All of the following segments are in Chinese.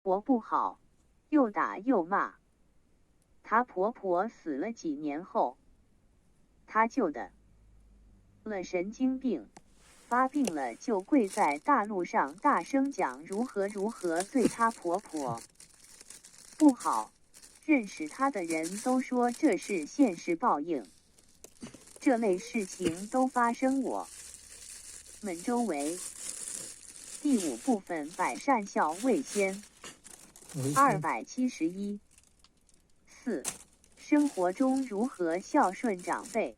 婆不好，又打又骂。她婆婆死了几年后，她就得了神经病，发病了就跪在大路上大声讲如何对她婆婆不好。认识她的人都说这是现世报应。这类事情都发生我们周围。第5部分百善孝为先。271。4. 生活中如何孝顺长辈。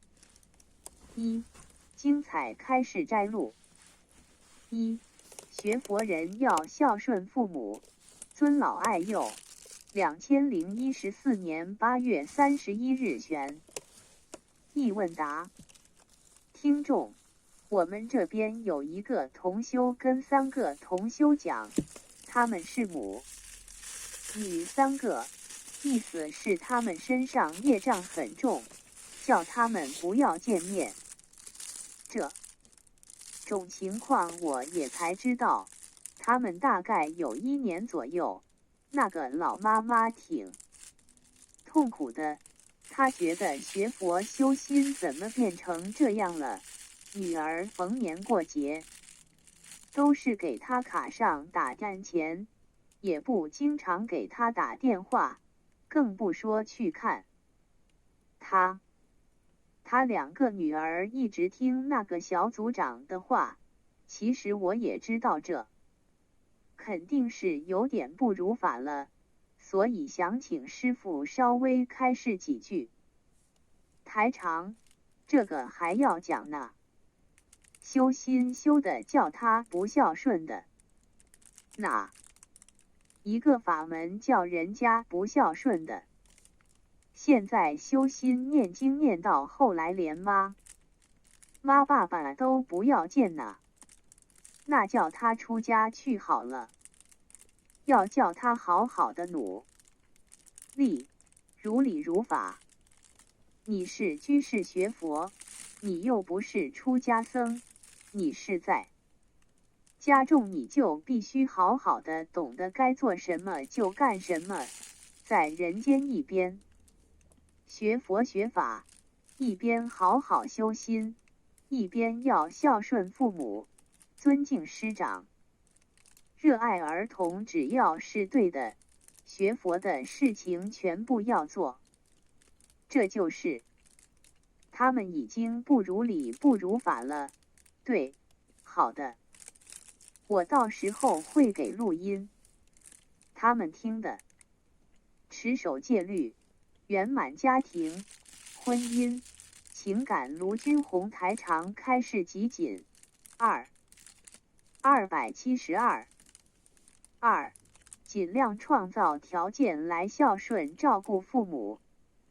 1. 精彩开示摘录。1. 学佛人要孝顺父母，尊老爱幼。2014年8月31日选。译问答。听众，我们这边有一个同修跟3个同修讲，他们是母女3个，意思是他们身上业障很重，叫他们不要见面。这种情况我也才知道，他们大概有1年左右。那个老妈妈挺痛苦的，她觉得学佛修心怎么变成这样了？女儿逢年过节都是给她卡上打战钱，也不经常给她打电话，更不说去看她。她2个女儿一直听那个小组长的话，其实我也知道这肯定是有点不如法了，所以想请师父稍微开示几句。台长，这个还要讲呢。修心修的叫他不孝顺的，哪一个法门叫人家不孝顺的？现在修心念经念到后来连妈爸爸都不要见呢，那叫他出家去好了。要叫他好好的努力，如理如法。你是居士学佛，你又不是出家僧，你是在家中，你就必须好好的懂得该做什么就干什么，在人间一边学佛学法，一边好好修心，一边要孝顺父母，尊敬师长，热爱儿童，只要是对的，学佛的事情全部要做。这就是他们已经不如理不如法了。对，好的，我到时候会给录音，他们听的。持守戒律，圆满家庭、婚姻、情感。卢军红台长开示集锦。272。2. 尽量创造条件来孝顺照顾父母。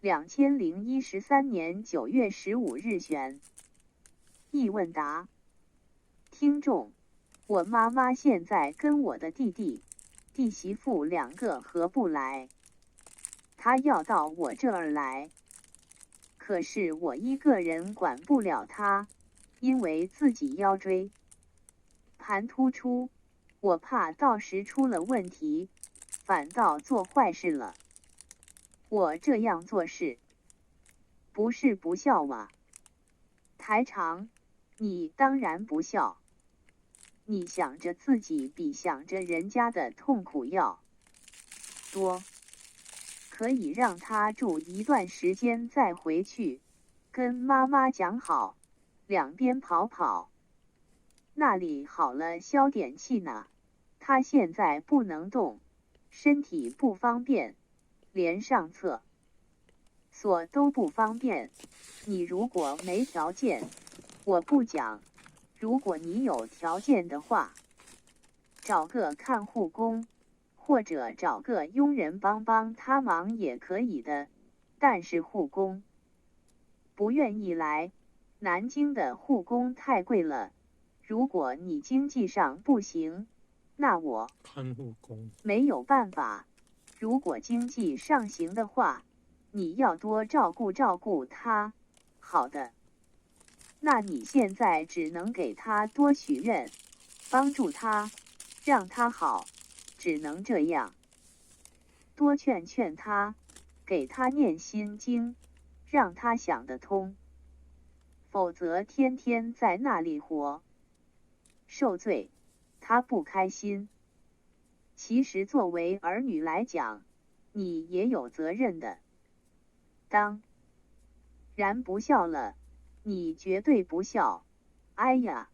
2013年9月15日选。译问答。听众，我妈妈现在跟我的弟媳妇2个合不来，她要到我这儿来，可是我一个人管不了她，因为自己腰椎盘突出，我怕到时出了问题，反倒做坏事了。我这样做事，不是不孝吗？台长，你当然不孝。你想着自己比想着人家的痛苦要多，可以让他住一段时间再回去，跟妈妈讲好，两边跑跑，那里好了消点气呢。他现在不能动，身体不方便，连上厕所都不方便。你如果没条件，我不讲，如果你有条件的话，找个看护工，或者找个佣人帮他忙也可以的，但是护工不愿意来，南京的护工太贵了，如果你经济上不行，那我看护工没有办法。如果经济上行的话，你要多照顾他。好的，那你现在只能给他多许愿，帮助他，让他好，只能这样。多劝劝他，给他念心经，让他想得通。否则天天在那里活，受罪，他不开心。其实作为儿女来讲，你也有责任的。当然不孝了，你绝对不孝。哎呀，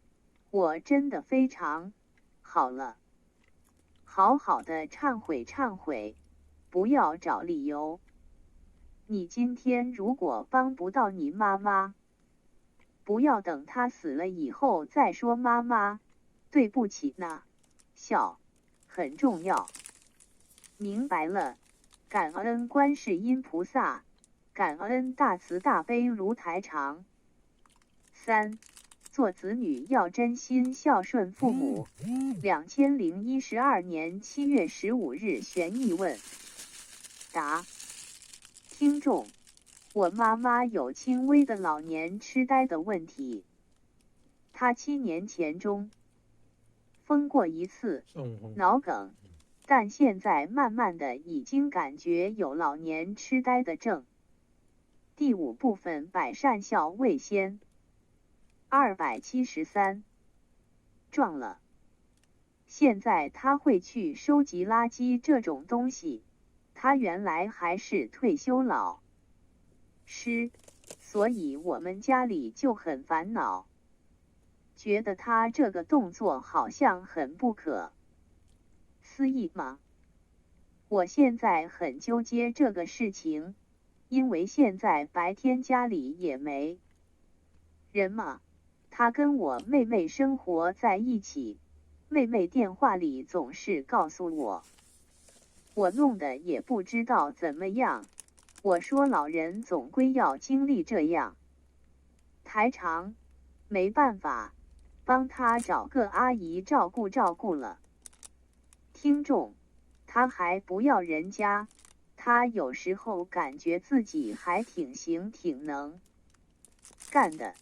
我真的非常好了，好好的忏悔忏悔，不要找理由。你今天如果帮不到你妈妈，不要等她死了以后再说妈妈，对不起呢。孝很重要。明白了，感恩观世音菩萨，感恩大慈大悲如台长。3. 做子女要真心孝顺父母。2012年7月15日悬疑问答。听众，我妈妈有轻微的老年痴呆的问题，她7年前中风过一次脑梗，但现在慢慢的已经感觉有老年痴呆的症。第5部分百善孝为先。273。撞了。现在他会去收集垃圾这种东西，他原来还是退休老师，所以我们家里就很烦恼，觉得他这个动作好像很不可思议嘛。我现在很纠结这个事情，因为现在白天家里也没人嘛，他跟我妹妹生活在一起，妹妹电话里总是告诉我，我弄得也不知道怎么样。我说老人总归要经历这样。台长，没办法，帮他找个阿姨照顾照顾了。听众，他还不要人家，他有时候感觉自己还挺行挺能干的。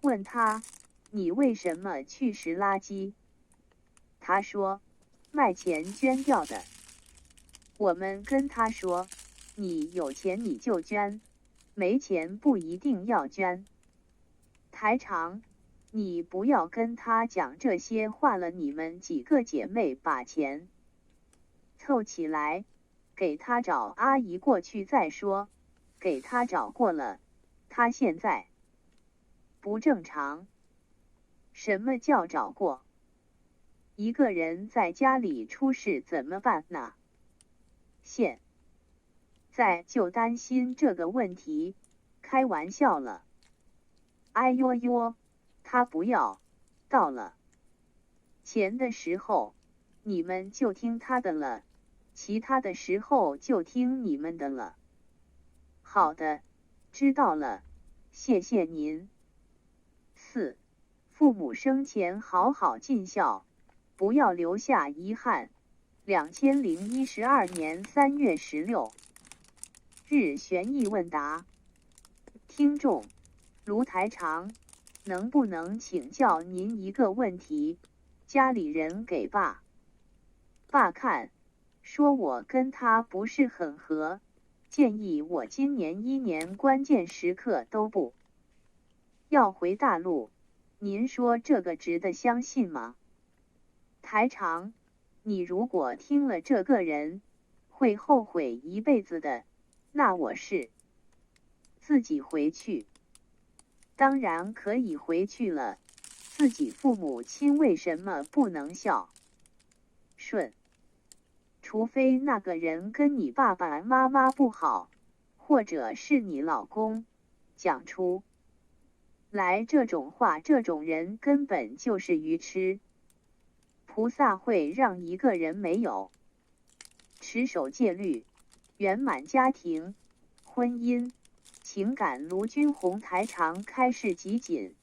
问他，你为什么去拾垃圾？他说，卖钱捐掉的。我们跟他说，你有钱你就捐，没钱不一定要捐。台长，你不要跟他讲这些话了，你们几个姐妹把钱凑起来，给他找阿姨过去再说。给他找过了，他现在不正常。什么叫找过？一个人在家里出事怎么办呢？现在就担心这个问题，开玩笑了。哎呦呦，他不要，到了钱的时候，你们就听他的了，其他的时候就听你们的了。好的，知道了，谢谢您。4. 父母生前好好尽孝，不要留下遗憾。2012年3月16日悬疑问答。听众，卢台长，能不能请教您一个问题？家里人给爸看，说我跟他不是很合，建议我今年1年关键时刻都不要回大陆，您说这个值得相信吗？台长，你如果听了这个人，会后悔一辈子的，那我是自己回去。当然可以回去了，自己父母亲为什么不能孝顺？除非那个人跟你爸爸妈妈不好，或者是你老公，讲出来这种话，这种人根本就是愚痴。菩萨会让一个人没有持守戒律，圆满家庭、婚姻、情感。卢军红台长开示集锦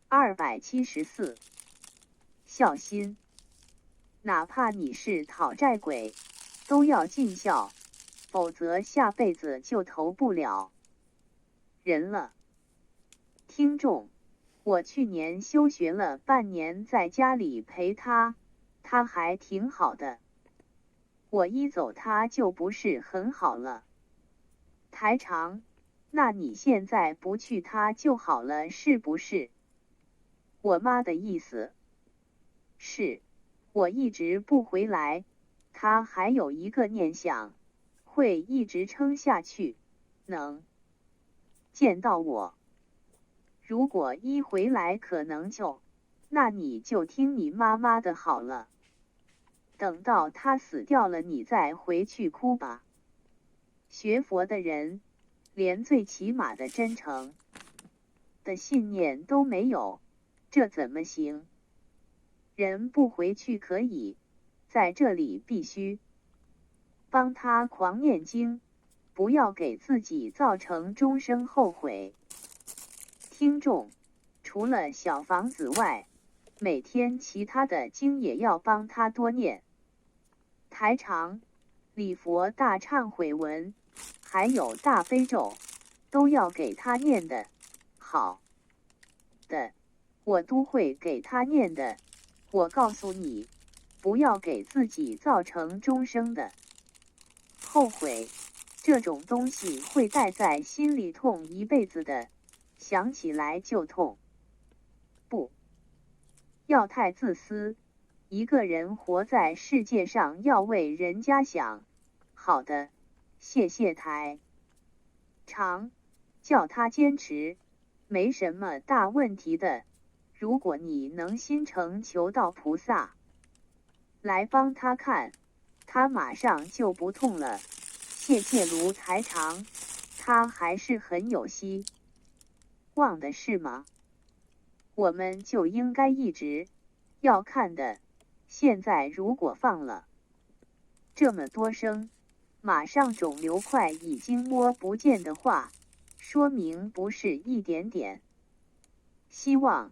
274。孝心，哪怕你是讨债鬼，都要尽孝，否则下辈子就投不了人了。听众，我去年休学了半年，在家里陪他，他还挺好的。我一走他就不是很好了。台长，那你现在不去他就好了是不是？我妈的意思是，我一直不回来，他还有一个念想，会一直撑下去，能见到我。如果一回来可能就，那你就听你妈妈的好了。等到他死掉了你再回去哭吧。学佛的人，连最起码的真诚的信念都没有，这怎么行？人不回去可以，在这里必须帮他狂念经，不要给自己造成终生后悔。听众，除了小房子外，每天其他的经也要帮他多念。台长，礼佛大忏悔文，还有大悲咒，都要给他念的。好的，我都会给他念的。我告诉你，不要给自己造成终生的后悔，这种东西会带在心里痛一辈子的，想起来就痛。不要太自私，一个人活在世界上要为人家想。好的，谢谢台长，叫他坚持，没什么大问题的。如果你能心诚求到菩萨来帮他看，他马上就不痛了。谢谢卢台长，他还是很有希望的是吗？我们就应该一直要看的。现在如果放了这么多声，马上肿瘤块已经摸不见的话，说明不是一点点希望，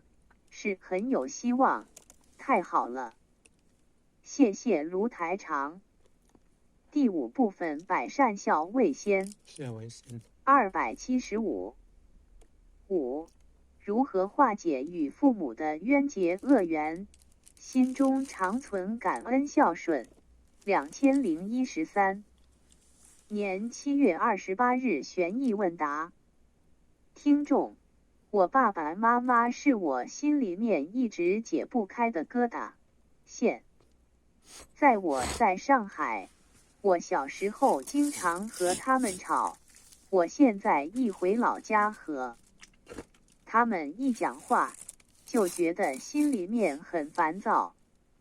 是很有希望。太好了，谢谢卢台长。第5部分百善孝为先。275。5. 如何化解与父母的冤结恶缘，心中常存感恩孝顺。2013年7月28日悬疑问答。听众，我爸爸妈妈是我心里面一直解不开的疙瘩。在我在上海，我小时候经常和他们吵，我现在一回老家和他们一讲话，就觉得心里面很烦躁，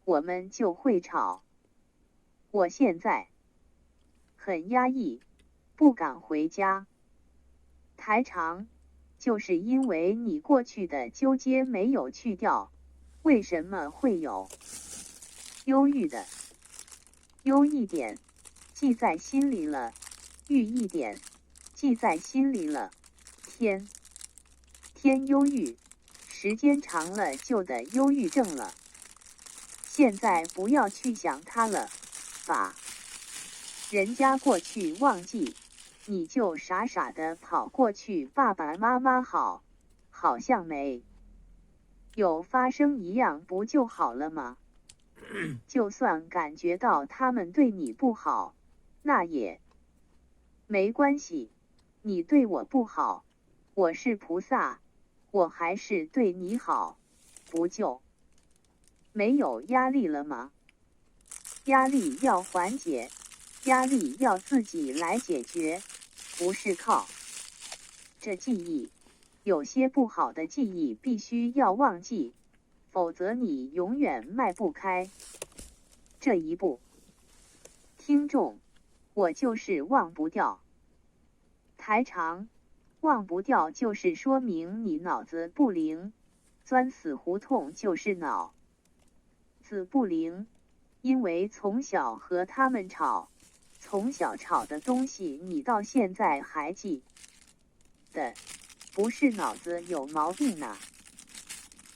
我们就会吵。我现在很压抑，不敢回家。台长，就是因为你过去的纠结没有去掉，为什么会有忧郁的？忧一点，记在心里了；郁一点，记在心里了。天忧郁，时间长了就得忧郁症了。现在不要去想它了，把人家过去忘记，你就傻傻的跑过去爸爸妈妈好像没有发生一样，不就好了吗？就算感觉到他们对你不好，那也没关系，你对我不好，我是菩萨，我还是对你好，不就没有压力了吗？压力要缓解，压力要自己来解决，不是靠这记忆。有些不好的记忆必须要忘记，否则你永远迈不开这一步。听众，我就是忘不掉。台长，忘不掉就是说明你脑子不灵，钻死胡同就是脑子不灵，因为从小和他们吵，从小吵的东西你到现在还记得，不是脑子有毛病呢。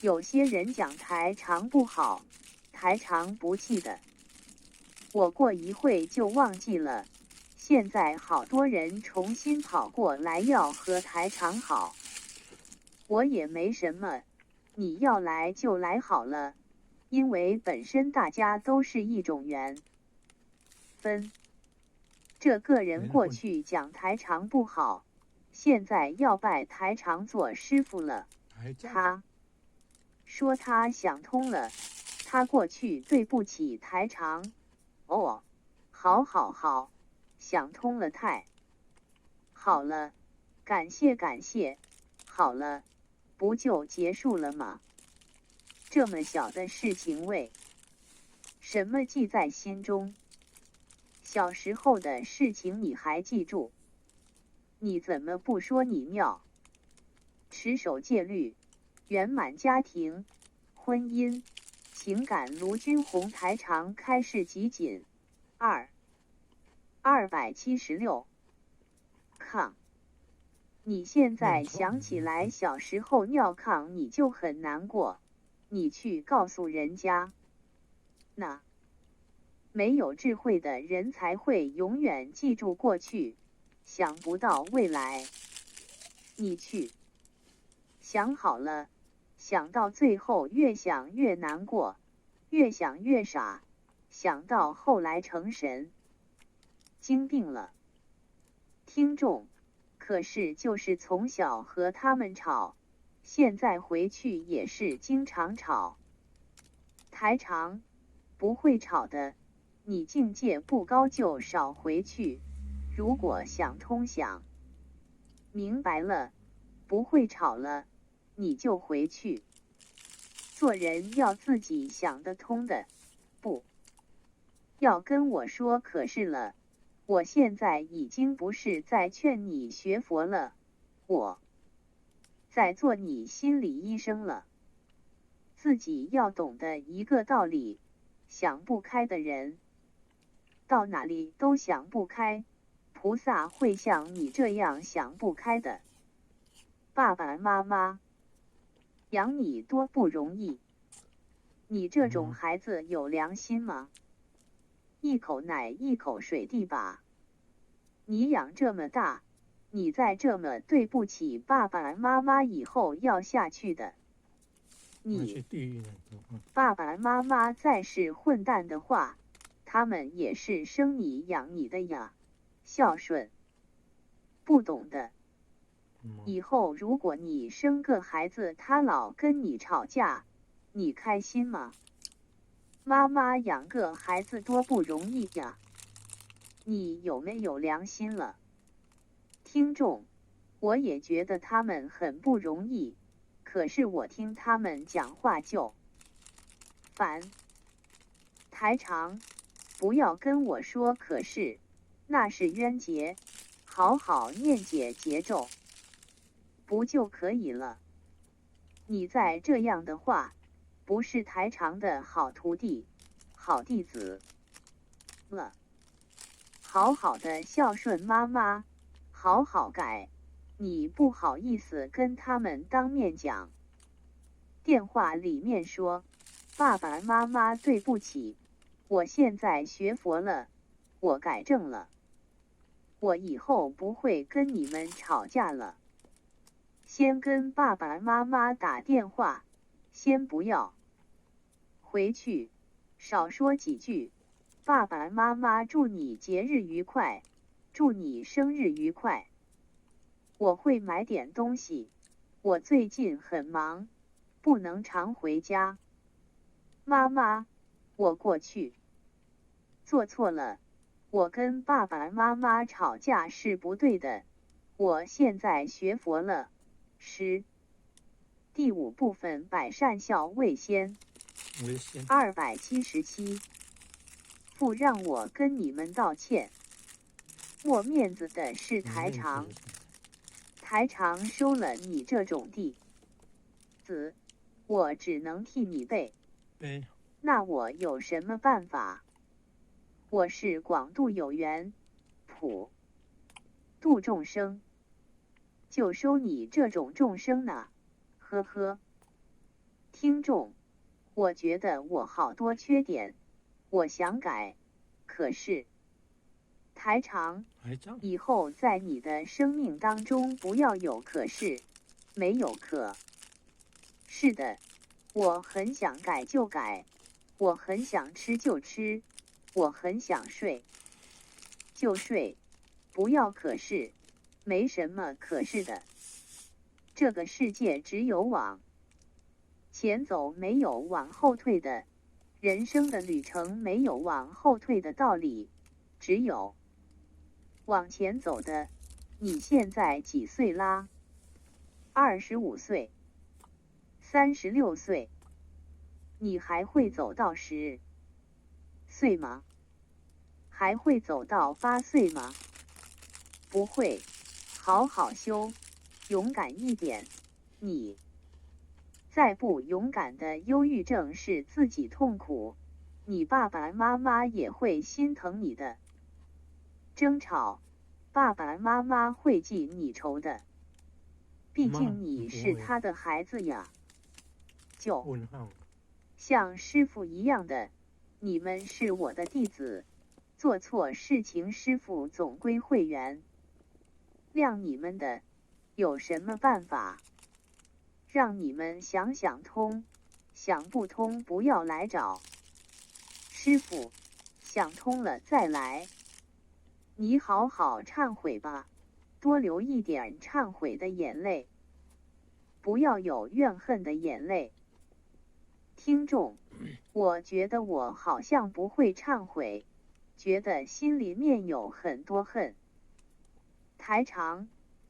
有些人讲台长不好，台长不记得，我过一会就忘记了。现在好多人重新跑过来要和台长好，我也没什么，你要来就来好了，因为本身大家都是一种缘分。这个人过去讲台长不好，现在要拜台长做师傅了。他说他想通了，他过去对不起台长。哦，好，想通了，太好了，感谢，好了，不就结束了吗？这么小的事情为什么记在心中？小时候的事情你还记住？你怎么不说你妙？持守戒律，圆满家庭、婚姻、情感。卢军红台长开示集锦276抗。你现在想起来小时候尿炕你就很难过，你去告诉人家。那没有智慧的人才会永远记住过去，想不到未来。你去想好了，想到最后越想越难过，越想越傻，想到后来成神经病了。听众，可是就是从小和他们吵，现在回去也是经常吵。台长不会吵的，你境界不高就少回去，如果想通想明白了，不会吵了，你就回去。做人要自己想得通的，不要跟我说可是了。我现在已经不是在劝你学佛了，我在做你心理医生了。自己要懂得一个道理，想不开的人到哪里都想不开，菩萨会像你这样想不开的。爸爸妈妈养你多不容易，你这种孩子有良心吗？一口奶一口水地吧。你养这么大，你再这么对不起爸爸妈妈，以后要下去的。你爸爸妈妈再是混蛋的话，他们也是生你养你的呀，孝顺。不懂的，以后如果你生个孩子，他老跟你吵架，你开心吗？妈妈养个孩子多不容易呀，你有没有良心了？听众，我也觉得他们很不容易，可是我听他们讲话就烦。台长，不要跟我说可是，那是冤结，好好念解结咒，不就可以了？你再这样的话，不是台长的好徒弟、好弟子了。好好的孝顺妈妈，好好改，你不好意思跟他们当面讲。电话里面说，爸爸妈妈对不起，我现在学佛了，我改正了，我以后不会跟你们吵架了。先跟爸爸妈妈打电话，先不要回去，少说几句。爸爸妈妈祝你节日愉快，祝你生日愉快。我会买点东西，我最近很忙，不能常回家。妈妈，我过去做错了，我跟爸爸妈妈吵架是不对的，我现在学佛了。第5部分百善孝为先。277。不让我跟你们道歉。没面子的是台长，台长收了你这种弟子，我只能替你背。那我有什么办法？我是广度有缘，普度众生，就收你这种众生呢，呵呵。听众，我觉得我好多缺点，我想改，可是台长，以后在你的生命当中不要有可是，没有可是的。我很想改就改，我很想吃就吃，我很想睡就睡，不要可是，没什么可是的。这个世界只有往前走，没有往后退的。人生的旅程没有往后退的道理，只有往前走的。你现在几岁啦？25岁？36岁？你还会走到10岁吗？还会走到8岁吗？不会。好好修，勇敢一点。你再不勇敢的，忧郁症是自己痛苦，你爸爸妈妈也会心疼你的。争吵，爸爸妈妈会记你仇的，毕竟你是他的孩子呀。就像师傅一样的，你们是我的弟子，做错事情师傅总归会原谅你们的，有什么办法？让你们想想通，想不通不要来找师傅，想通了再来。你好好忏悔吧，多流一点忏悔的眼泪，不要有怨恨的眼泪。听众，我觉得我好像不会忏悔，觉得心里面有很多恨。台长，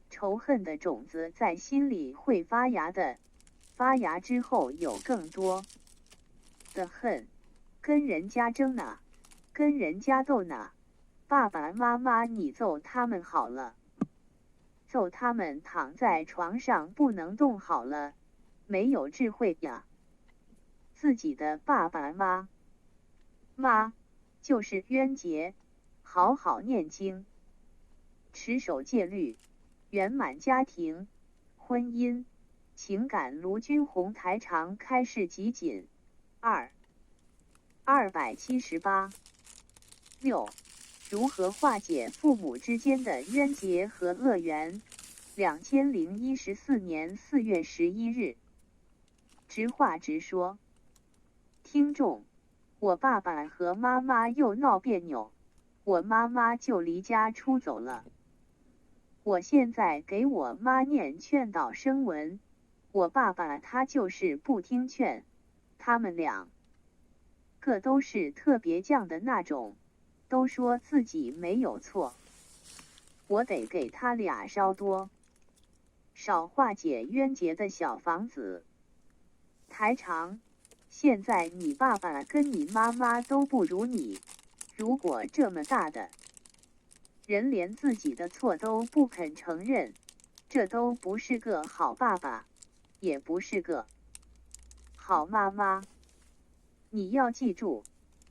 仇恨的种子在心里会发芽的，发芽之后有更多的恨，跟人家争呢，跟人家斗呢。爸爸妈妈，你揍他们好了，揍他们躺在床上不能动好了，没有智慧呀。自己的爸爸妈就是冤结，好好念经，持守戒律，圆满家庭、婚姻、情感。卢军红台长开示集锦278。6. 如何化解父母之间的冤结和恶缘？2014年4月11日。直话直说。听众，我爸爸和妈妈又闹别扭，我妈妈就离家出走了。我现在给我妈念劝导声文，我爸爸他就是不听劝，他们2个都是特别犟的那种，都说自己没有错，我得给他俩烧多少化解冤结的小房子。台长，现在你爸爸跟你妈妈都不如你，如果这么大的人连自己的错都不肯承认，这都不是个好爸爸，也不是个好妈妈。你要记住，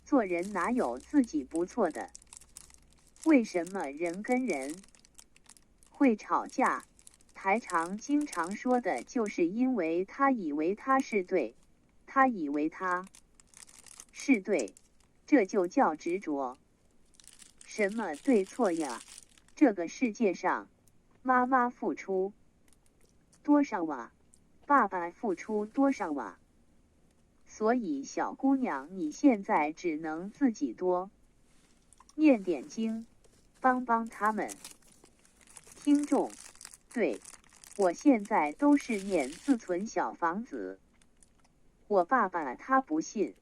做人哪有自己不错的？为什么人跟人会吵架？台长经常说的就是因为他以为他是对，他以为他是对，这就叫执着。什么对错呀？这个世界上，妈妈付出多少啊？爸爸付出多少啊？所以小姑娘，你现在只能自己多念点经，帮帮他们。听众，对，我现在都是念自存小房子。我爸爸他不信。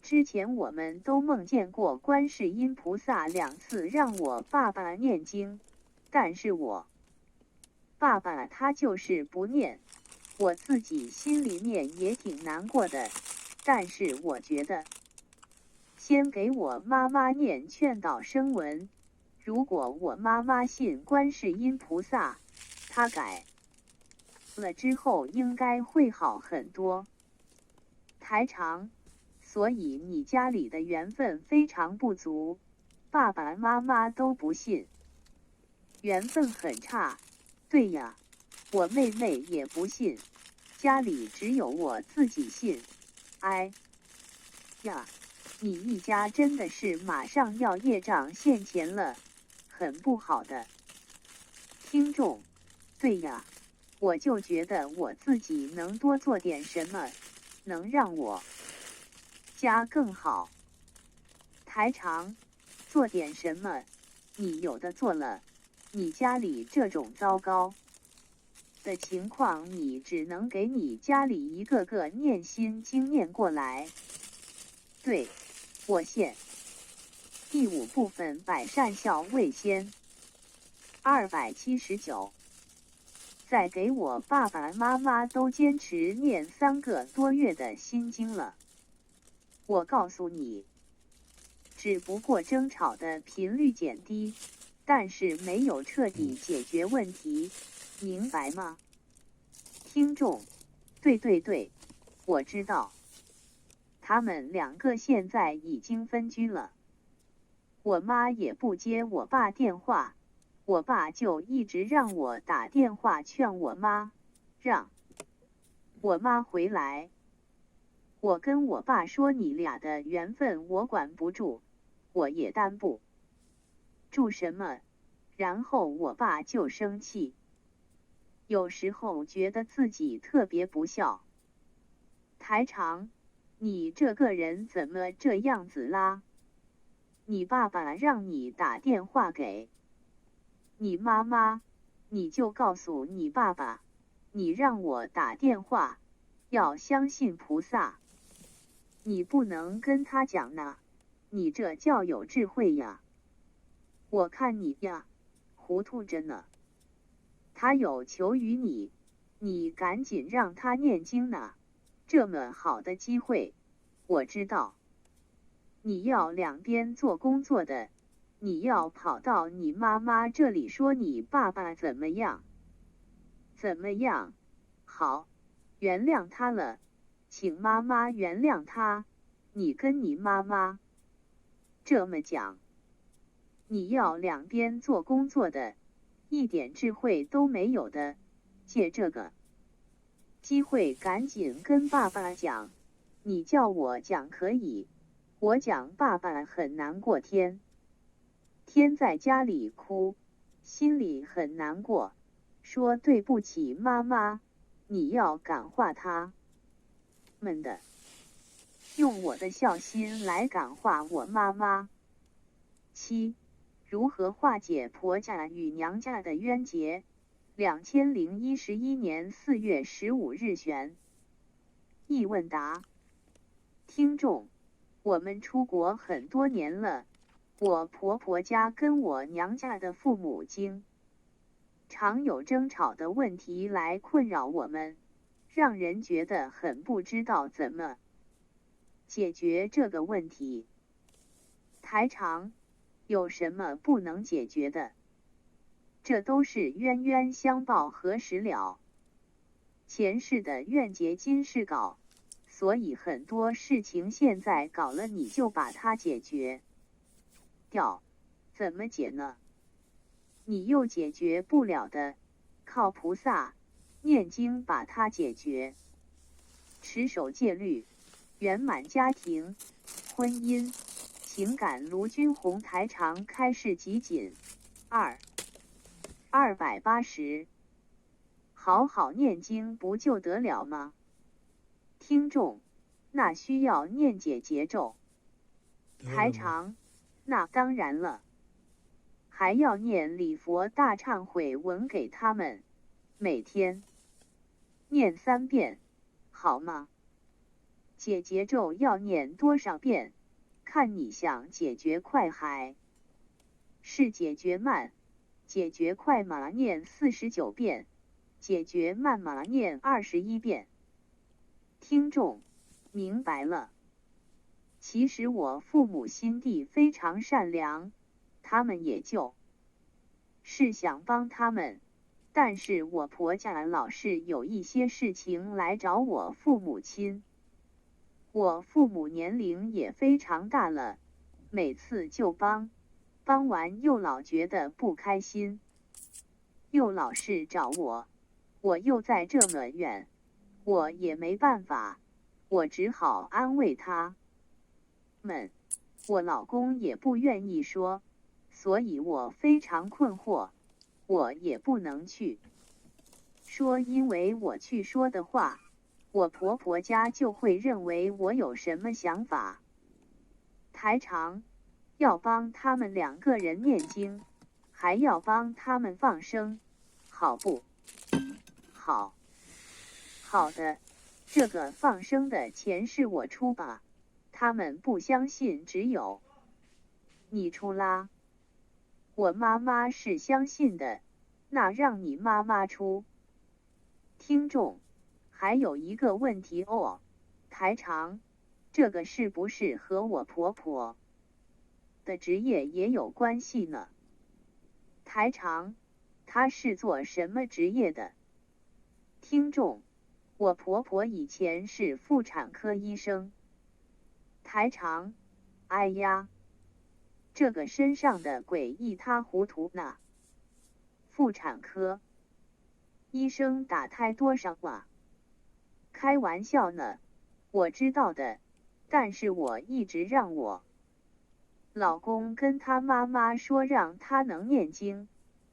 之前我们都梦见过观世音菩萨2次让我爸爸念经，但是我爸爸他就是不念，我自己心里面也挺难过的，但是我觉得先给我妈妈念劝导声文，如果我妈妈信观世音菩萨，她改了之后应该会好很多。台长，所以你家里的缘分非常不足，爸爸妈妈都不信，缘分很差。对呀，我妹妹也不信，家里只有我自己信。哎呀，你一家真的是马上要业障现前了，很不好的。听众，对呀，我就觉得我自己能多做点什么，能让我家更好。台长，做点什么你有的做了，你家里这种糟糕的情况，你只能给你家里一个个念心经念过来。对，我现。第5部分百善孝为先。279。再给我爸爸妈妈都坚持念3个多月的心经了。我告诉你，只不过争吵的频率减低，但是没有彻底解决问题，明白吗？听众，对，我知道。他们2个现在已经分居了。我妈也不接我爸电话，我爸就一直让我打电话劝我妈，让我妈回来。我跟我爸说，你俩的缘分我管不住，我也担不住什么，然后我爸就生气。有时候觉得自己特别不孝。台长，你这个人怎么这样子啦？你爸爸让你打电话给你妈妈，你就告诉你爸爸，你让我打电话，要相信菩萨。你不能跟他讲呢，你这叫有智慧呀。我看你呀，糊涂着呢。他有求于你，你赶紧让他念经呢。这么好的机会，我知道。你要两边做工作的，你要跑到你妈妈这里说你爸爸怎么样？怎么样？好，原谅他了，请妈妈原谅他。你跟你妈妈这么讲，你要两边做工作的，一点智慧都没有的，借这个机会赶紧跟爸爸讲。你叫我讲可以，我讲爸爸很难过，天在家里哭，心里很难过，说对不起妈妈，你要感化他们的，用我的孝心来感化我妈妈。7. 如何化解婆家与娘家的冤结？2011年4月15日选。译问答。听众，我们出国很多年了，我婆婆家跟我娘家的父母经常有争吵的问题来困扰我们，让人觉得很不知道怎么解决这个问题。台长，有什么不能解决的？这都是冤冤相报何时了？前世的怨结今世搞，所以很多事情现在搞了你就把它解决掉，怎么解呢？你又解决不了的，靠菩萨念经把它解决。持守戒律，圆满家庭、婚姻、情感。卢军红台长开示集锦280。好好念经不就得了吗？听众，那需要念解结咒。台长，那当然了，还要念礼佛大忏悔文给他们，每天念3遍，好吗？解结咒要念多少遍？看你想解决快还是解决慢。解决快嘛念49遍，解决慢嘛念21遍。听众，明白了。其实我父母心地非常善良，他们也就是想帮他们，但是我婆家老是有一些事情来找我父母亲。我父母年龄也非常大了，每次就帮完又老觉得不开心，又老是找我，我又在这么远，我也没办法，我只好安慰他们。我老公也不愿意说，所以我非常困惑，我也不能去说，因为我去说的话，我婆婆家就会认为我有什么想法。台长，要帮他们2个人念经，还要帮他们放生，好不好？好的，这个放生的钱是我出吧？他们不相信只有你出啦。我妈妈是相信的，那让你妈妈出。听众，还有一个问题哦，台长，这个是不是和我婆婆的职业也有关系呢？台长，她是做什么职业的？听众，我婆婆以前是妇产科医生。台长，哎呀，这个身上的鬼一塌糊涂呢。妇产科医生打胎多少啊？开玩笑呢，我知道的，但是我一直让我老公跟他妈妈说让他能念经，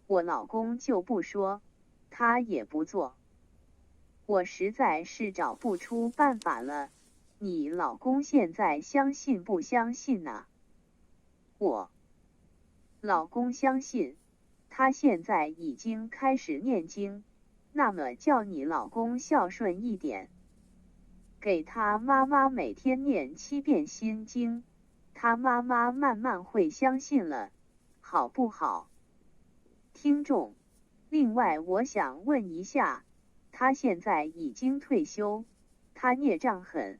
我老公就不说，他也不做。我实在是找不出办法了，你老公现在相信不相信呢？我老公相信，他现在已经开始念经，那么叫你老公孝顺一点，给他妈妈每天念7遍心经，他妈妈慢慢会相信了，好不好？听众，另外我想问一下，他现在已经退休，他孽障很。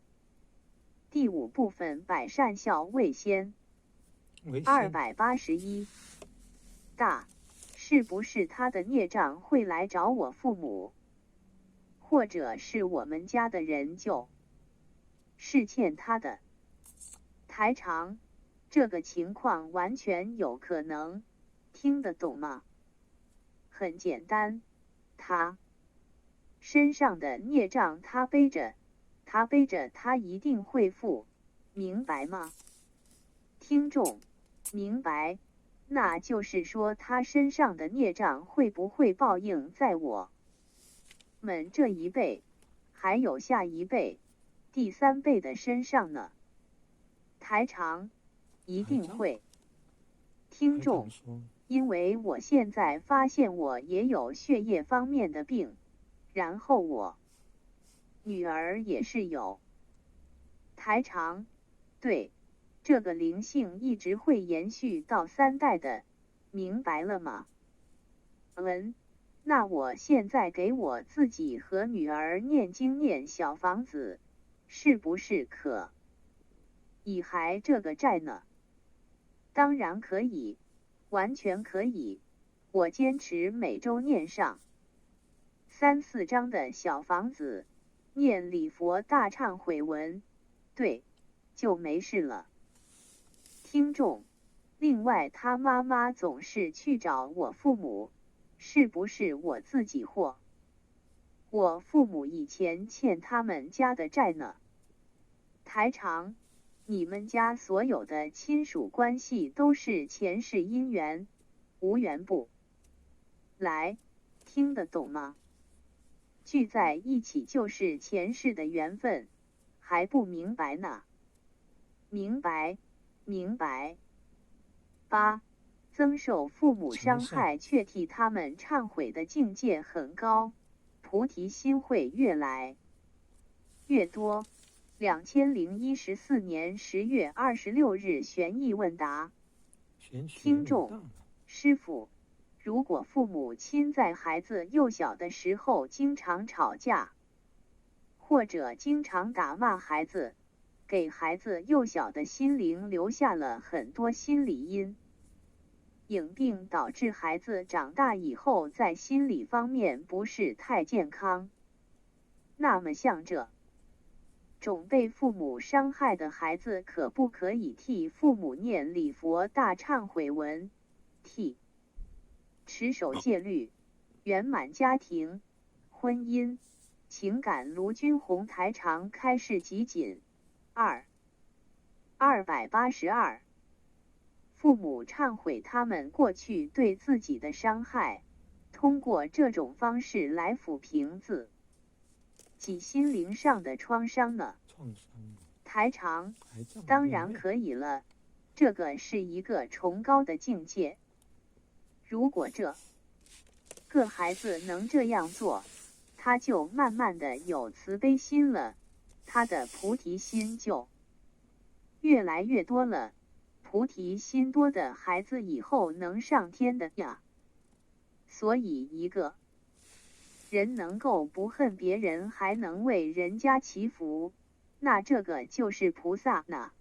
第5部分百善孝为先。281大，是不是他的孽障会来找我父母，或者是我们家的人就是欠他的？台长，这个情况完全有可能，听得懂吗？很简单，他身上的孽障他背着，他一定会付，明白吗？听众，明白，那就是说他身上的孽障会不会报应在我们这一辈，还有下一辈、第3辈的身上呢？台长，一定会。听众，因为我现在发现我也有血液方面的病，然后我女儿也是有。台长，对，这个灵性一直会延续到3代的，明白了吗？那我现在给我自己和女儿念经念小房子，是不是可以还这个债呢？当然可以，完全可以，我坚持每周念上3、4章的小房子，念礼佛大忏悔文，对，就没事了。听众，另外他妈妈总是去找我父母，是不是我自己或我父母以前欠他们家的债呢？台长，你们家所有的亲属关系都是前世姻缘，无缘不来，听得懂吗？聚在一起就是前世的缘分，还不明白呢？明白，明白。8. 增受父母伤害却替他们忏悔的境界很高，菩提心会越来越多。2014年10月26日悬疑问答。听众，师父，如果父母亲在孩子幼小的时候经常吵架，或者经常打骂孩子，给孩子幼小的心灵留下了很多心理阴影，并导致孩子长大以后在心理方面不是太健康，那么像这种被父母伤害的孩子，可不可以替父母念礼佛大忏悔文，替持守戒律，圆满家庭、婚姻、情感？卢军红台长开示集锦282，父母忏悔他们过去对自己的伤害，通过这种方式来抚平自己心灵上的创伤呢？台长，当然可以了，这个是一个崇高的境界。如果这个孩子能这样做，他就慢慢的有慈悲心了，他的菩提心就越来越多了。菩提心多的孩子以后能上天的呀。所以一个人能够不恨别人，还能为人家祈福，那这个就是菩萨呢。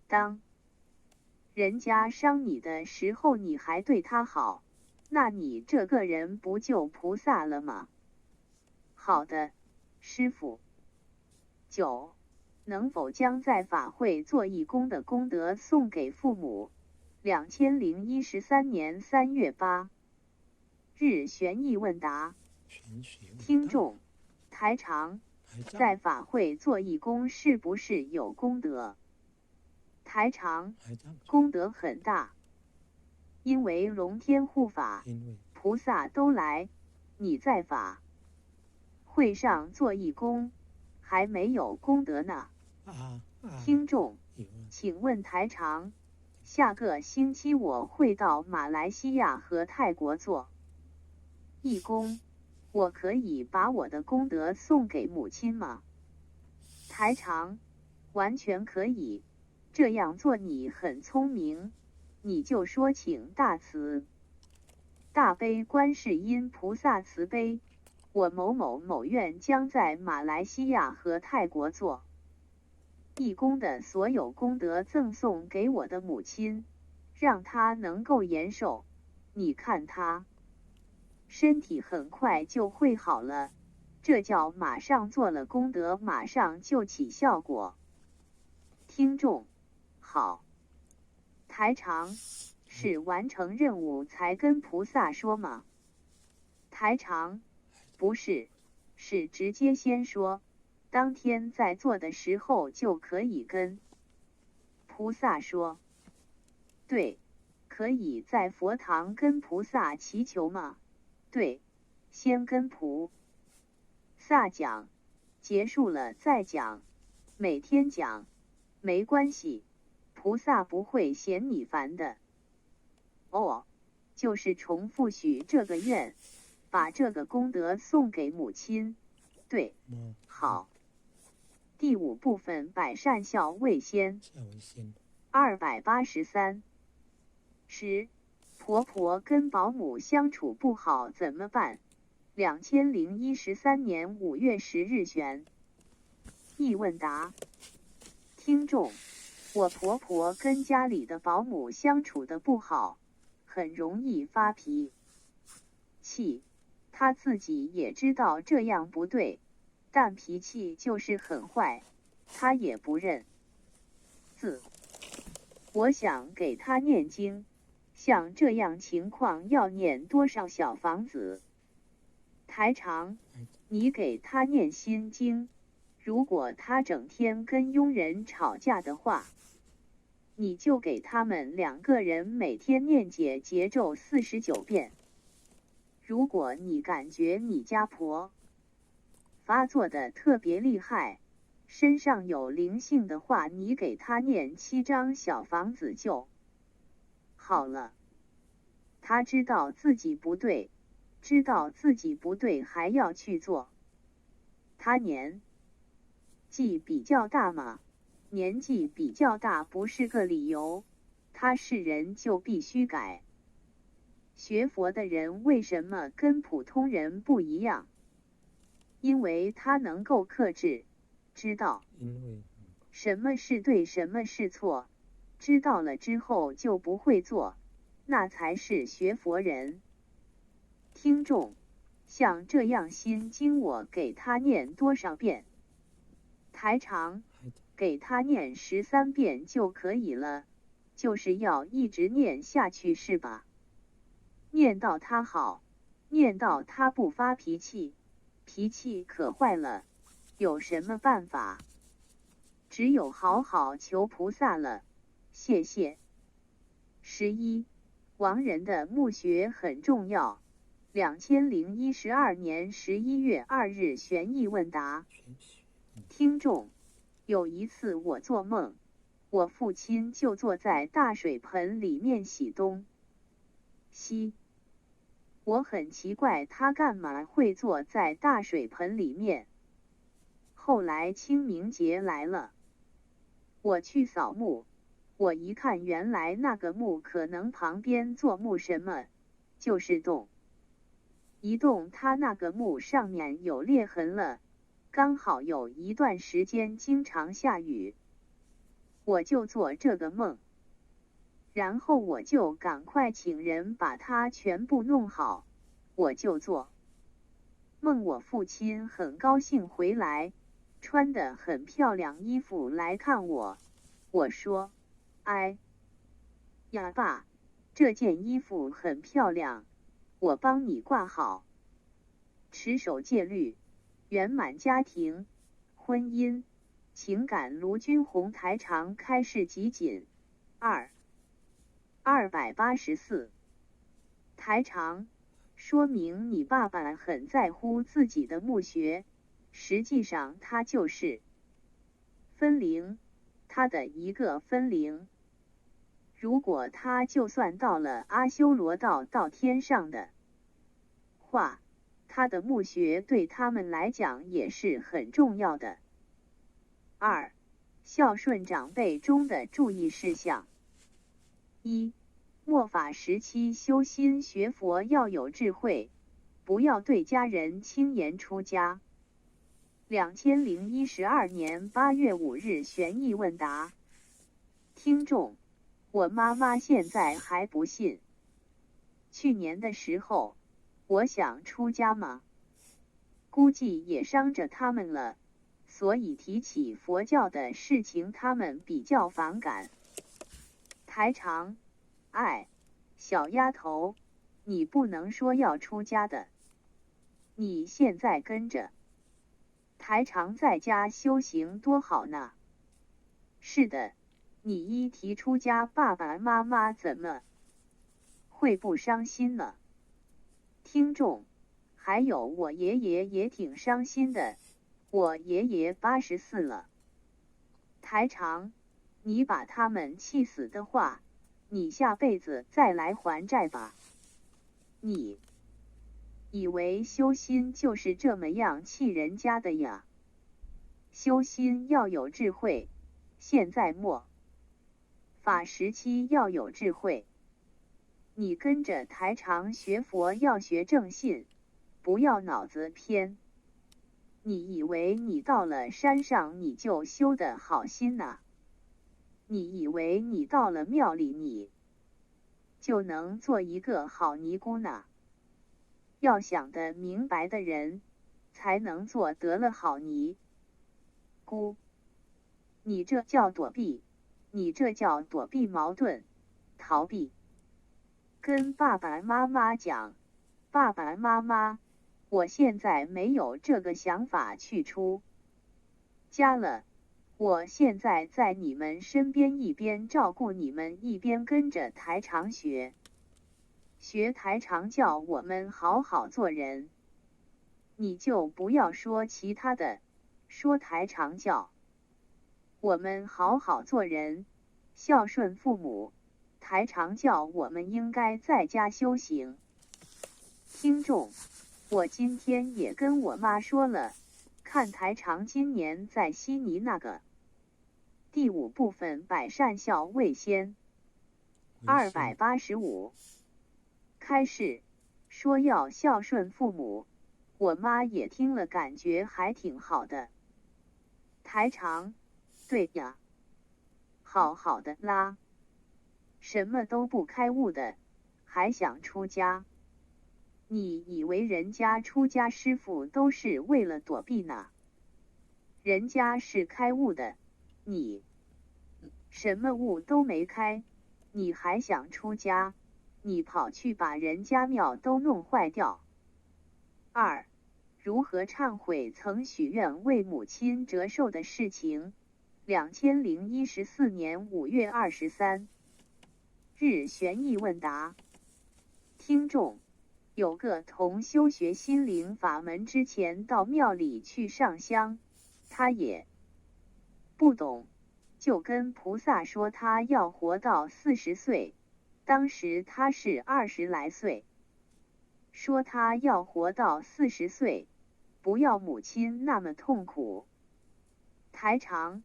当人家伤你的时候，你还对他好，那你这个人不就菩萨了吗？好的，师父。9. 能否将在法会做义工的功德送给父母？2013年3月8日悬疑问答。听众：台长，在法会做义工是不是有功德？台长：功德很大，因为龙天护法，菩萨都来，你在法会上做义工，还没有功德呢。听众，请问台长，下个星期我会到马来西亚和泰国做义工，我可以把我的功德送给母亲吗？台长，完全可以，这样做你很聪明，你就说请大慈大悲观世音菩萨慈悲，我某某某愿将在马来西亚和泰国做义工的所有功德赠送给我的母亲，让她能够延寿。你看她身体很快就会好了，这叫马上做了功德，马上就起效果。听众：好，台长，是完成任务才跟菩萨说吗？台长：不是，是直接先说，当天在做的时候就可以跟菩萨说。对，可以在佛堂跟菩萨祈求吗？对，先跟菩萨讲，结束了再讲，每天讲，没关系，菩萨不会嫌你烦的。哦，就是重复许这个愿，把这个功德送给母亲。对，好。第5部分百善孝为先。283。10. 婆婆跟保姆相处不好怎么办？2013年5月10日悬疑问答。听众：我婆婆跟家里的保姆相处的不好，很容易发脾气，她自己也知道这样不对，但脾气就是很坏，她也不认字。我想给她念经，像这样情况要念多少小房子？台长，你给她念心经，如果她整天跟佣人吵架的话，你就给他们2个人每天念解结咒49遍。如果你感觉你家婆发作的特别厉害，身上有灵性的话，你给她念7张小房子就好了。她知道自己不对，知道自己不对还要去做。她年纪比较大嘛，年纪比较大不是个理由，她是人就必须改。学佛的人为什么跟普通人不一样？因为他能够克制，知道什么是对，什么是错，知道了之后就不会做，那才是学佛人。听众：像这样心经我给他念多少遍？台长，给他念13遍就可以了，就是要一直念下去是吧？念到他好，念到他不发脾气，脾气可坏了，有什么办法？只有好好求菩萨了，谢谢。11. 亡人的墓穴很重要。2012年11月2日悬疑问答。听众：有一次我做梦，我父亲就坐在大水盆里面洗东西。我很奇怪他干嘛会坐在大水盆里面。后来清明节来了，我去扫墓，我一看原来那个墓可能旁边做墓什么，就是洞。一洞他那个墓上面有裂痕了，刚好有一段时间经常下雨。我就做这个梦，然后我就赶快请人把它全部弄好，我就做梦。我父亲很高兴回来，穿得很漂亮衣服来看我。我说：哎呀爸，这件衣服很漂亮，我帮你挂好。持守戒律，圆满家庭、婚姻、情感。卢军红台长开示集锦284。台长，说明你爸爸很在乎自己的墓穴，实际上他就是分灵，他的一个分灵。如果他就算到了阿修罗道到天上的话，他的墓穴对他们来讲也是很重要的。2. 孝顺长辈中的注意事项。1. 末法时期修心学佛要有智慧，不要对家人轻言出家。2012年8月5日悬疑问答。听众，我妈妈现在还不信。去年的时候，我想出家嘛，估计也伤着他们了，所以提起佛教的事情他们比较反感。台长，小丫头，你不能说要出家的，你现在跟着台长在家修行多好呢。是的，你一提出家，爸爸妈妈怎么会不伤心呢？听众，还有我爷爷也挺伤心的，我爷爷84了。台长，你把他们气死的话，你下辈子再来还债吧。你以为修心就是这么样气人家的呀？修心要有智慧，现在末法时期要有智慧。你跟着台长学佛要学正信，不要脑子偏。你以为你到了山上你就修得好心呢？你以为你到了庙里你就能做一个好尼姑呢？要想得明白的人，才能做得了好尼姑。你这叫躲避，你这叫躲避矛盾，逃避。跟爸爸妈妈讲，爸爸妈妈，我现在没有这个想法去出家了，我现在在你们身边，一边照顾你们，一边跟着台长学台长教我们好好做人。你就不要说其他的，说台长教我们好好做人，孝顺父母。台长教我们应该在家修行。听众，我今天也跟我妈说了，看台长今年在悉尼那个第5部分百善孝为先285开示，说要孝顺父母，我妈也听了，感觉还挺好的。台长，对呀，好好的啦，什么都不开悟的，还想出家？你以为人家出家师傅都是为了躲避呢？人家是开悟的，你什么悟都没开，你还想出家？你跑去把人家庙都弄坏掉。2. 如何忏悔曾许愿为母亲折寿的事情。2014年5月23日悬疑问答。听众，有个同修学心灵法门之前到庙里去上香，他也不懂，就跟菩萨说他要活到40岁，当时他是20来岁，说他要活到40岁，不要母亲那么痛苦。台长，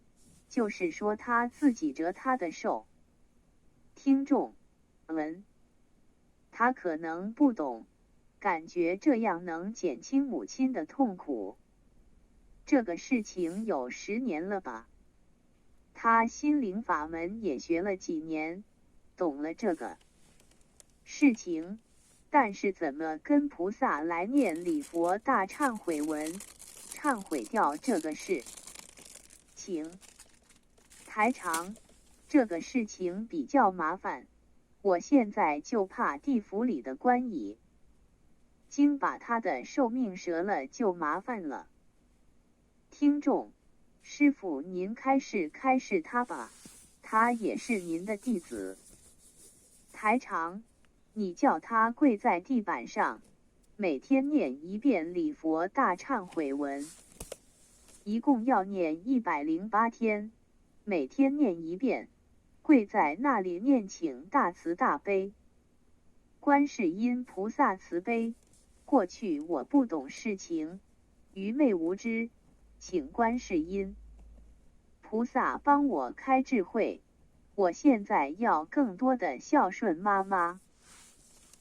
就是说他自己折他的寿。听众文，他可能不懂，感觉这样能减轻母亲的痛苦。这个事情有10年了吧？他心灵法门也学了几年，懂了这个事情，但是怎么跟菩萨来念礼佛大忏悔文，忏悔掉这个事情？台长，这个事情比较麻烦，我现在就怕地府里的官已经把他的寿命折了，就麻烦了。听众，师父您开示他吧，他也是您的弟子。台长，你叫他跪在地板上，每天念1遍礼佛大忏悔文，一共要念108天，每天念1遍，跪在那里念请大慈大悲观世音菩萨慈悲。过去我不懂事情，愚昧无知，请观世音菩萨帮我开智慧，我现在要更多的孝顺妈妈。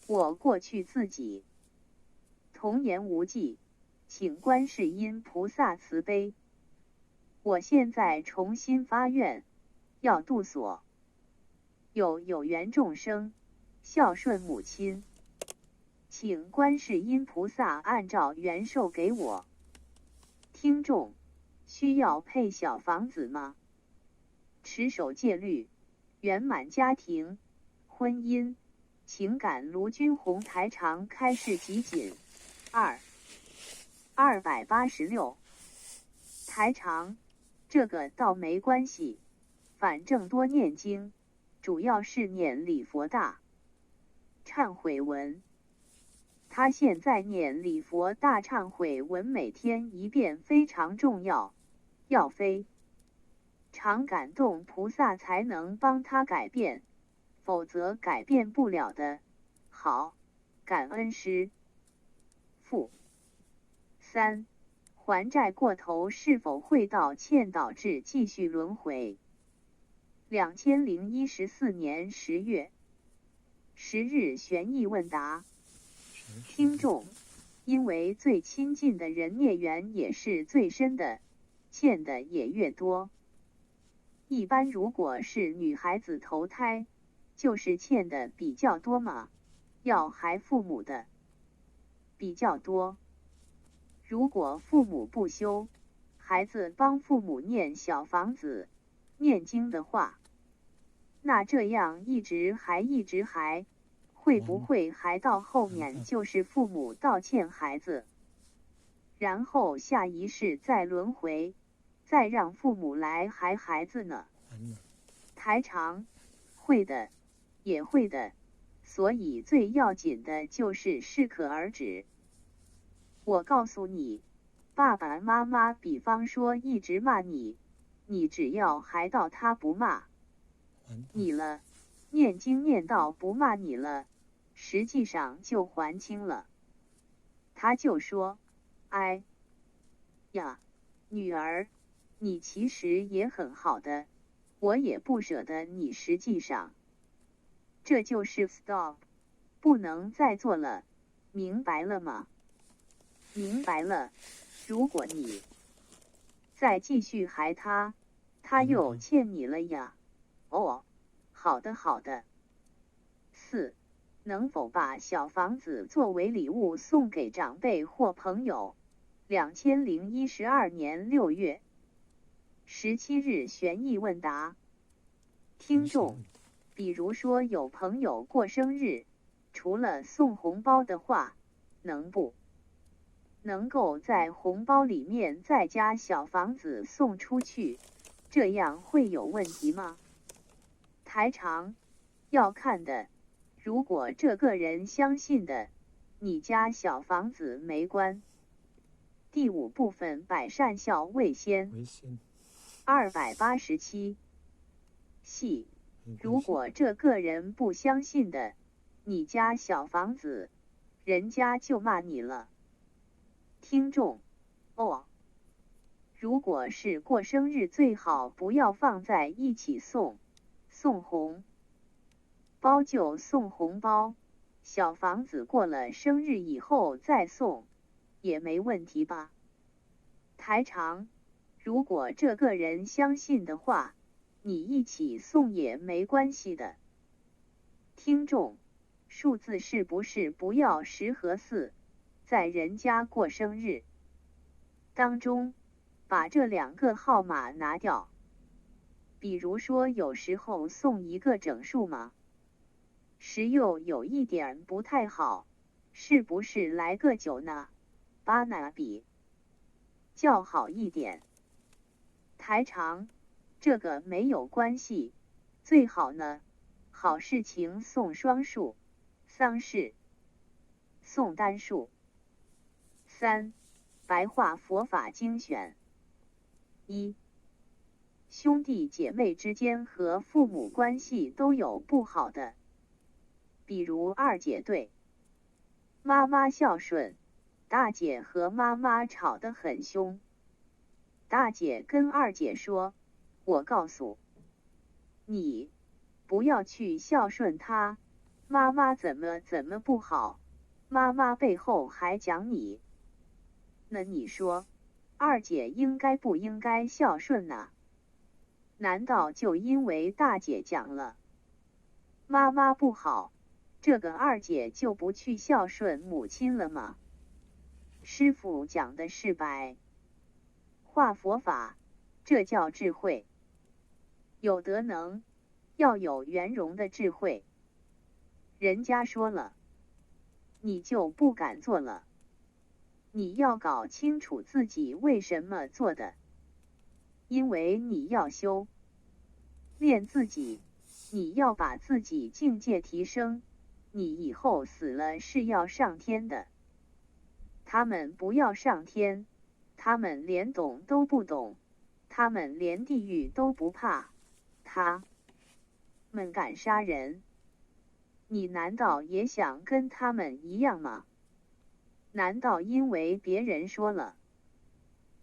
我过去自己童言无忌，请观世音菩萨慈悲。我现在重新发愿，要度所有缘众生，孝顺母亲，请观世音菩萨按照原寿给我。听众，需要配小房子吗？持守戒律，圆满家庭、婚姻、情感。卢军红台长开示集锦286。台长，这个倒没关系，反正多念经，主要是念礼佛大忏悔文。他现在念礼佛大忏悔文每天1遍非常重要，要非常感动菩萨才能帮他改变，否则改变不了的。好，感恩师父。3. 还债过头是否会道歉导致继续轮回？2014年10月10日悬疑问答。听众，因为最亲近的人孽缘也是最深的，欠的也越多。一般如果是女孩子投胎，就是欠的比较多嘛，要还父母的比较多。如果父母不修，孩子帮父母念小房子、念经的话，那这样一直还，会不会还到后面就是父母道歉孩子，然后下一世再轮回，再让父母来还孩子呢？台长，会的，也会的，所以最要紧的就是适可而止。我告诉你，爸爸妈妈比方说一直骂你，你只要还到他不骂你了，念经念到不骂你了，实际上就还清了。他就说，哎呀，女儿，你其实也很好的，我也不舍得你，实际上这就是 stop， 不能再做了，明白了吗？明白了，如果你再继续还他，他又欠你了呀。哦，好的好的。4. 能否把小房子作为礼物送给长辈或朋友？2012年6月17日悬疑问答。听众，比如说有朋友过生日，除了送红包的话，能不能够在红包里面再加小房子送出去，这样会有问题吗？台长，要看的，如果这个人相信的，你加小房子没关。第5部分百善孝为先。287。系，如果这个人不相信的，你家小房子，人家就骂你了。听众，哦，如果是过生日，最好不要放在一起送红包就送红包，小房子过了生日以后再送，也没问题吧？台长，如果这个人相信的话，你一起送也没关系的。听众，数字是不是不要10和4，在人家过生日当中，把这2个号码拿掉？比如说有时候送一个整数嘛，10又有一点不太好，是不是来个9呢？8呢比较好一点。台长，这个没有关系，最好呢，好事情送双数，丧事送单数。3. 白话佛法精选。1. 兄弟姐妹之间和父母关系都有不好的，比如二姐对妈妈孝顺，大姐和妈妈吵得很凶。大姐跟二姐说，我告诉你，不要去孝顺他，妈妈怎么不好，妈妈背后还讲你。那你说，二姐应该不应该孝顺呢？难道就因为大姐讲了妈妈不好，这个二姐就不去孝顺母亲了吗？师父讲的是白话佛法，这叫智慧，有德能，要有圆融的智慧。人家说了，你就不敢做了。你要搞清楚自己为什么做的，因为你要修炼自己，你要把自己境界提升，你以后死了是要上天的。他们不要上天，他们连懂都不懂，他们连地狱都不怕，他们敢杀人，你难道也想跟他们一样吗？难道因为别人说了，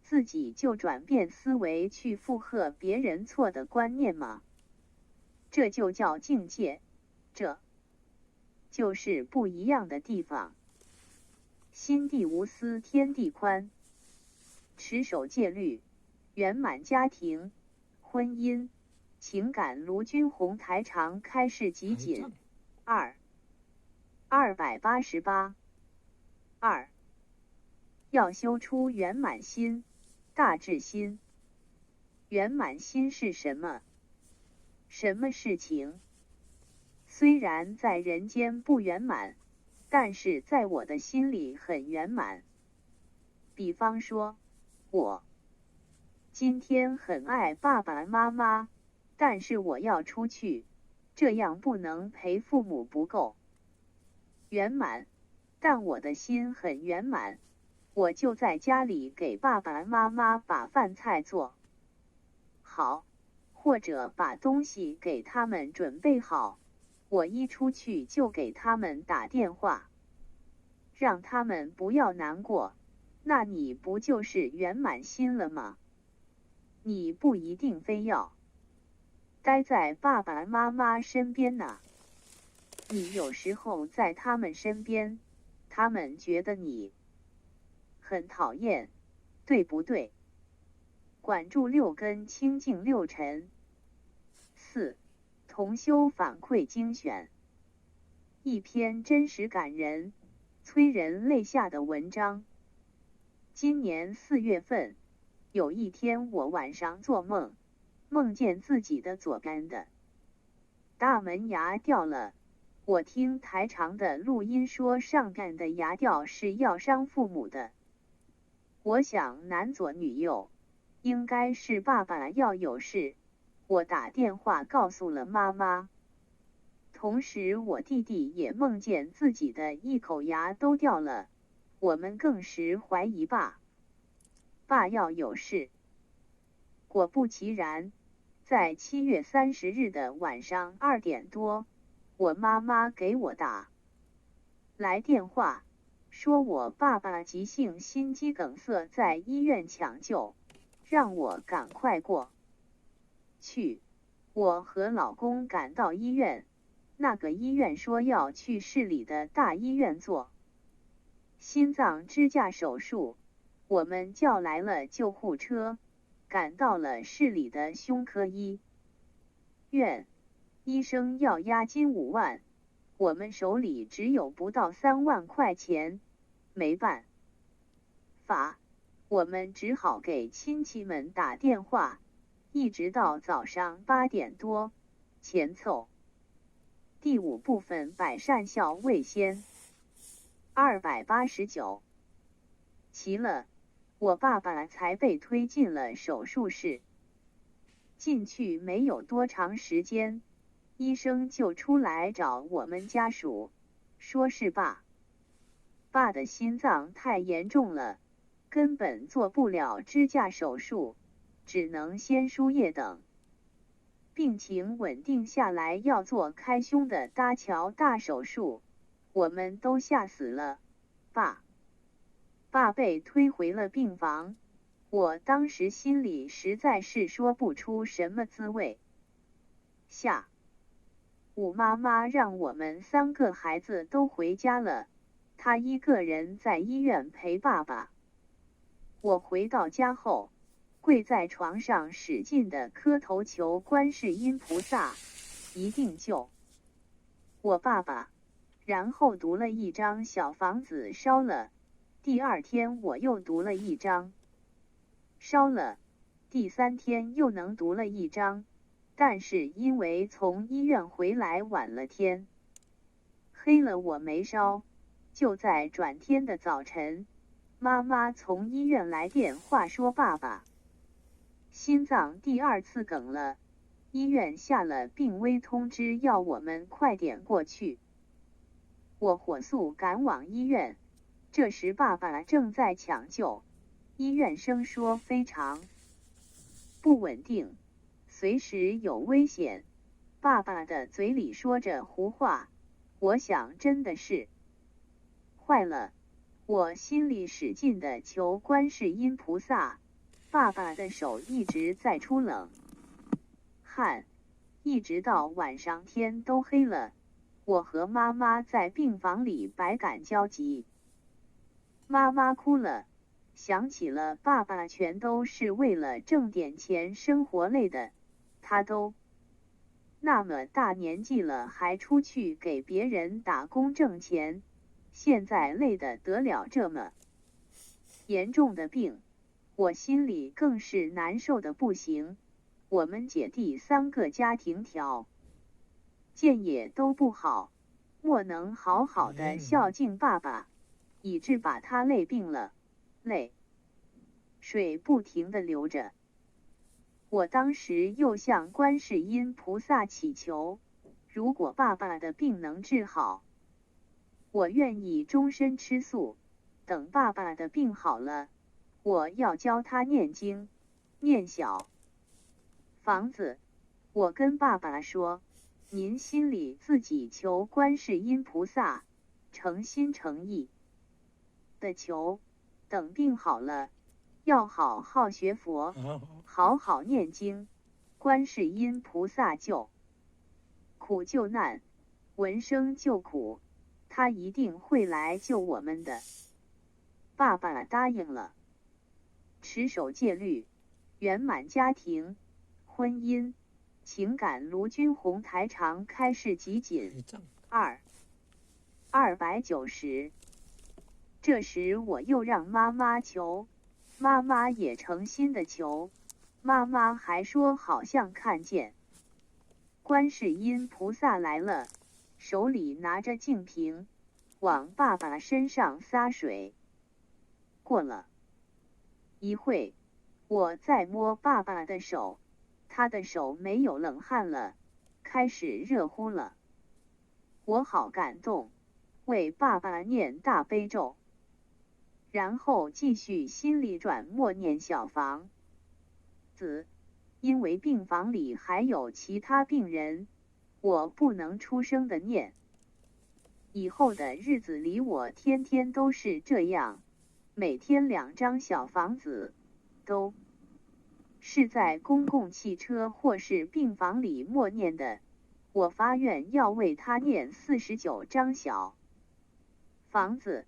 自己就转变思维去附和别人错的观念吗？这就叫境界，这就是不一样的地方。心地无私天地宽，持守戒律，圆满家庭、婚姻、情感。卢军红台长开示集锦288。2. 要修出圆满心、大智心。圆满心是什么？什么事情虽然在人间不圆满，但是在我的心里很圆满。比方说，我今天很爱爸爸妈妈，但是我要出去，这样不能陪父母不够圆满，但我的心很圆满，我就在家里给爸爸妈妈把饭菜做好，或者把东西给他们准备好，我一出去就给他们打电话，让他们不要难过，那你不就是圆满心了吗？你不一定非要待在爸爸妈妈身边呢，你有时候在他们身边，他们觉得你很讨厌，对不对？管住六根，清净六尘。4. 同修反馈精选。一篇真实感人、催人泪下的文章。今年4月份，有一天我晚上做梦，梦见自己的左肝的大门牙掉了。我听台长的录音说上肝的牙掉是要伤父母的。我想男左女右，应该是爸爸要有事，我打电话告诉了妈妈。同时我弟弟也梦见自己的一口牙都掉了，我们更是怀疑爸要有事。果不其然，在7月30日的晚上2点多，我妈妈给我打来电话，说我爸爸急性心肌梗塞在医院抢救，让我赶快过去。我和老公赶到医院，那个医院说要去市里的大医院做心脏支架手术，我们叫来了救护车，赶到了市里的胸科医院，医生要押金5万，我们手里只有不到3万块钱，没办法，我们只好给亲戚们打电话，一直到早上8点多，钱凑。第5部分百善孝为先。289。齐了，我爸爸才被推进了手术室。进去没有多长时间，医生就出来找我们家属，说是爸的心脏太严重了，根本做不了支架手术，只能先输液等。病情稳定下来要做开胸的搭桥大手术，我们都吓死了。爸被推回了病房，我当时心里实在是说不出什么滋味。下午妈妈让我们3个孩子都回家了，她一个人在医院陪爸爸。我回到家后，跪在床上使劲地磕头求观世音菩萨，一定救我爸爸。然后读了1张小房子烧了，第2天我又读了1张，烧了，第3天又能读了1张，但是因为从医院回来晚了，天黑了，我没烧。就在转天的早晨，妈妈从医院来电话说爸爸心脏第2次梗了，医院下了病危通知，要我们快点过去。我火速赶往医院，这时爸爸正在抢救，医院生说非常不稳定，随时有危险。爸爸的嘴里说着胡话，我想真的是坏了，我心里使劲地求观世音菩萨。爸爸的手一直在出冷汗，一直到晚上天都黑了，我和妈妈在病房里百感交集。妈妈哭了，想起了爸爸全都是为了挣点钱生活累的，他都那么大年纪了，还出去给别人打工挣钱，现在累得得了这么严重的病，我心里更是难受的不行。我们姐弟3个家庭条件也都不好，莫能好好的孝敬爸爸，以致把他累病了，泪水不停的流着。我当时又向观世音菩萨祈求，如果爸爸的病能治好，我愿意终身吃素，等爸爸的病好了，我要教他念经，念小房子。我跟爸爸说，您心里自己求观世音菩萨，诚心诚意的求，等病好了，要好好学佛，好好念经，观世音菩萨救苦救难，闻声救苦，他一定会来救我们的。爸爸答应了。持守戒律，圆满家庭、婚姻、情感。卢军红台长开示集锦290。这时我又让妈妈求，妈妈也诚心的求，妈妈还说好像看见观世音菩萨来了，手里拿着净瓶，往爸爸身上洒水。过了一会，我再摸爸爸的手，他的手没有冷汗了，开始热乎了。我好感动，为爸爸念大悲咒，然后继续心里转默念小房子，因为病房里还有其他病人，我不能出声的念。以后的日子里我天天都是这样，每天2张小房子，都是在公共汽车或是病房里默念的。我发愿要为他念49张小房子，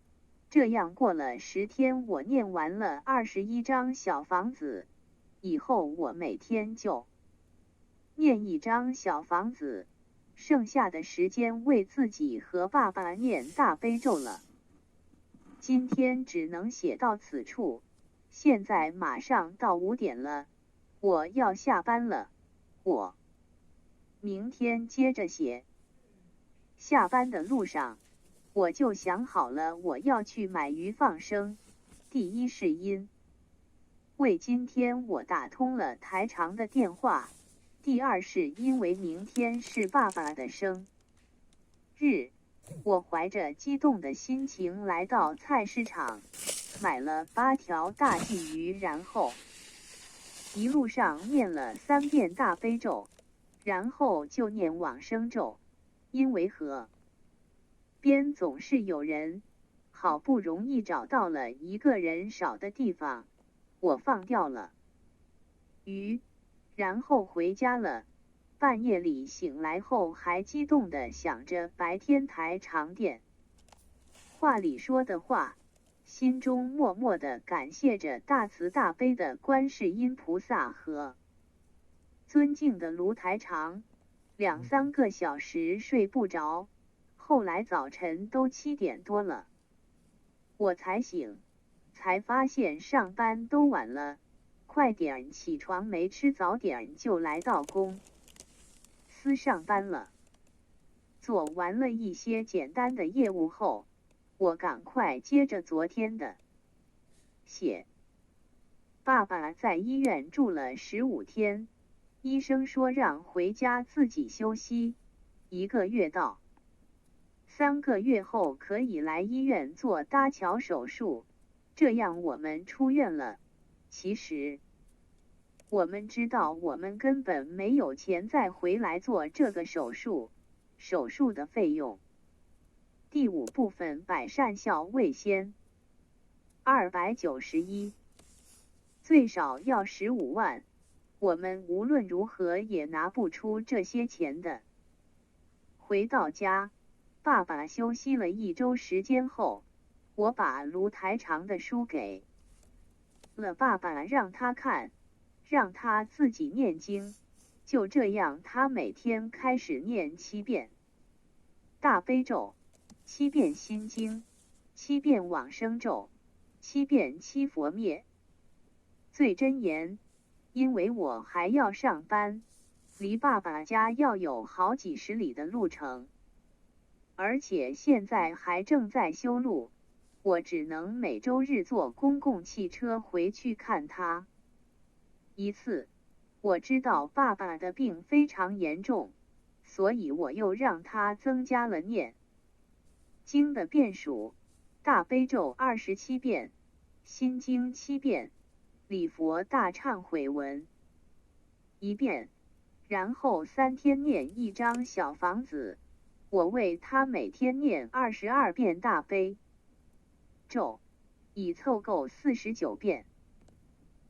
这样过了10天，我念完了21张小房子，以后我每天就念1张小房子，剩下的时间为自己和爸爸念大悲咒了。今天只能写到此处，现在马上到5点了，我要下班了，我明天接着写。下班的路上，我就想好了，我要去买鱼放生。第一是因为今天我打通了台长的电话，第二是因为明天是爸爸的生日。我怀着激动的心情来到菜市场，买了8条大鲫鱼，然后一路上念了3遍大悲咒，然后就念往生咒。因为河边总是有人，好不容易找到了一个人少的地方，我放掉了鱼，然后回家了。半夜里醒来后还激动地想着白天台长电话里说的话，心中默默地感谢着大慈大悲的观世音菩萨和尊敬的卢台长。2、3个小时睡不着，后来早晨都7点多了，我才醒，才发现上班都晚了，快点起床，没吃早点就来到公司上班了。做完了一些简单的业务后，我赶快接着昨天的写。爸爸在医院住了15天，医生说让回家自己休息1个月，到3个月后可以来医院做搭桥手术，这样我们出院了。其实我们知道我们根本没有钱再回来做这个手术，手术的费用。第5部分百善孝为先。291，最少要15万，我们无论如何也拿不出这些钱的。回到家，爸爸休息了1周时间后，我把卢台长的书给了爸爸让他看，让他自己念经。就这样，他每天开始念7遍大悲咒，7遍心经，7遍往生咒，7遍七佛灭罪真言。因为我还要上班，离爸爸家要有好几十里的路程，而且现在还正在修路，我只能每周日坐公共汽车回去看他一次。我知道爸爸的病非常严重，所以我又让他增加了念经的遍数，大悲咒27遍，心经7遍，礼佛大忏悔文1遍，然后3天念1张小房子。我为他每天念22遍大悲咒，已凑够49遍。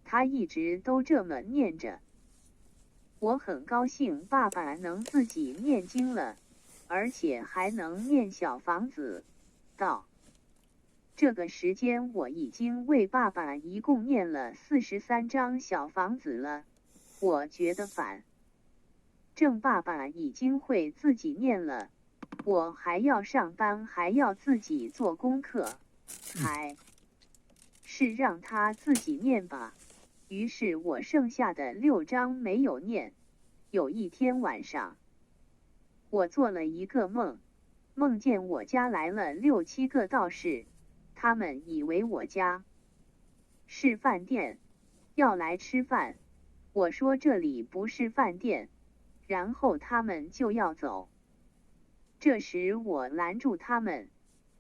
他一直都这么念着。我很高兴爸爸能自己念经了，而且还能念小房子。到这个时间，我已经为爸爸一共念了43张小房子了。我觉得反正爸爸已经会自己念了，我还要上班，还要自己做功课，还是让他自己念吧。于是我剩下的6张没有念。有一天晚上，我做了一个梦，梦见我家来了6、7个道士，他们以为我家是饭店，要来吃饭。我说这里不是饭店，然后他们就要走。这时我拦住他们，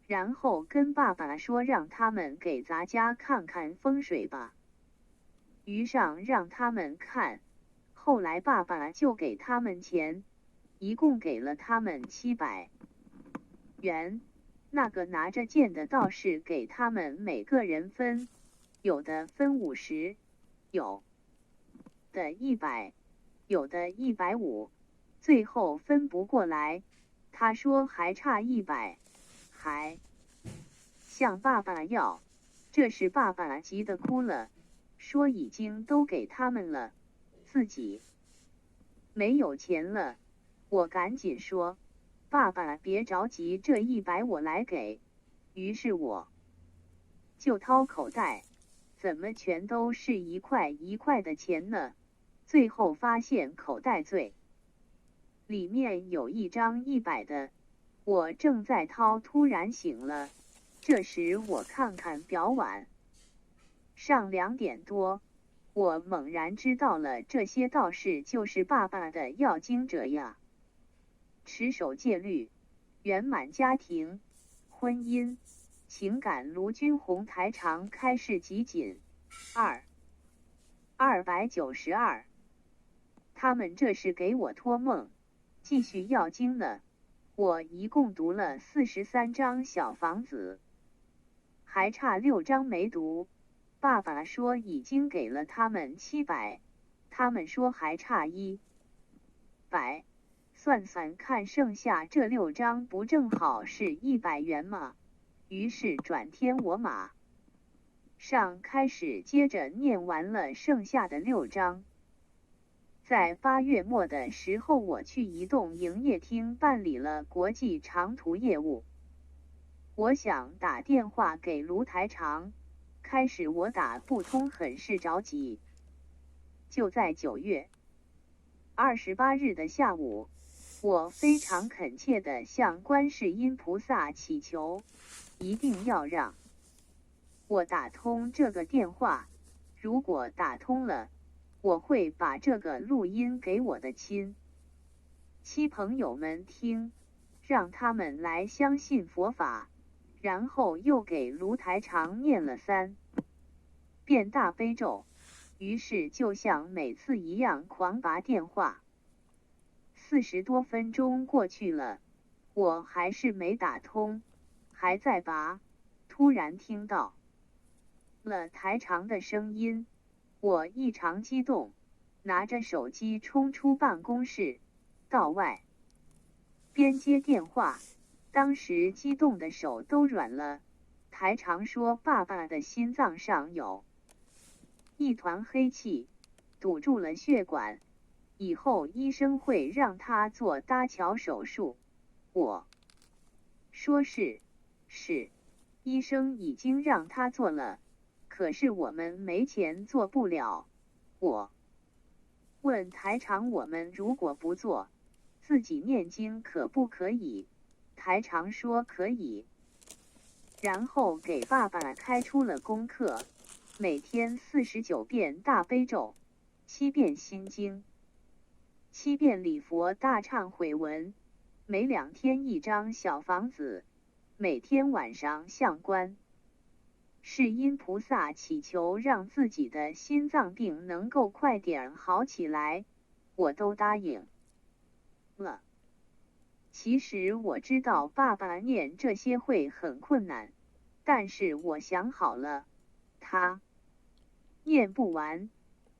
然后跟爸爸说让他们给咱家看看风水吧。于上让他们看，后来爸爸就给他们钱，一共给了他们700元。那个拿着剑的道士给他们每个人分，有的分50，有的100，有的150，最后分不过来，他说还差100，还向爸爸要。这时爸爸急得哭了，说已经都给他们了，自己没有钱了。我赶紧说，爸爸别着急，这100我来给。于是我就掏口袋，怎么全都是1块1块的钱呢？最后发现口袋最里面有一张100的，我正在掏，突然醒了。这时我看看表碗，上2点多，我猛然知道了，这些道士就是爸爸的要经者呀。持守戒律，圆满家庭、婚姻、情感。卢军红台长开示集锦292，他们这是给我托梦，继续要经呢。我一共读了43章小房子，还差6章没读。爸爸说已经给了他们700，他们说还差100，算算看剩下这6章不正好是100元吗？于是转天我马上开始接着念完了剩下的6章。在8月末的时候，我去移动营业厅办理了国际长途业务。我想打电话给卢台长，开始我打不通，很是着急。就在9月28日的下午，我非常恳切地向观世音菩萨祈求，一定要让我打通这个电话。如果打通了，我会把这个录音给我的亲戚朋友们听，让他们来相信佛法。然后又给卢台长念了3遍大悲咒，于是就像每次一样狂拔电话。40多分钟过去了，我还是没打通，还在拔，突然听到了台长的声音，我异常激动，拿着手机冲出办公室，到外边接电话。当时激动的手都软了。台长说爸爸的心脏上有一团黑气，堵住了血管，以后医生会让他做搭桥手术。我说是，医生已经让他做了，可是我们没钱做不了。我问台长，我们如果不做，自己念经可不可以？台长说可以，然后给爸爸开出了功课，每天49遍大悲咒，7遍心经，7遍礼佛大忏悔文，每2天1张小房子，每天晚上向观世音菩萨祈求，让自己的心脏病能够快点好起来。我都答应了。其实我知道爸爸念这些会很困难，但是我想好了，他念不完，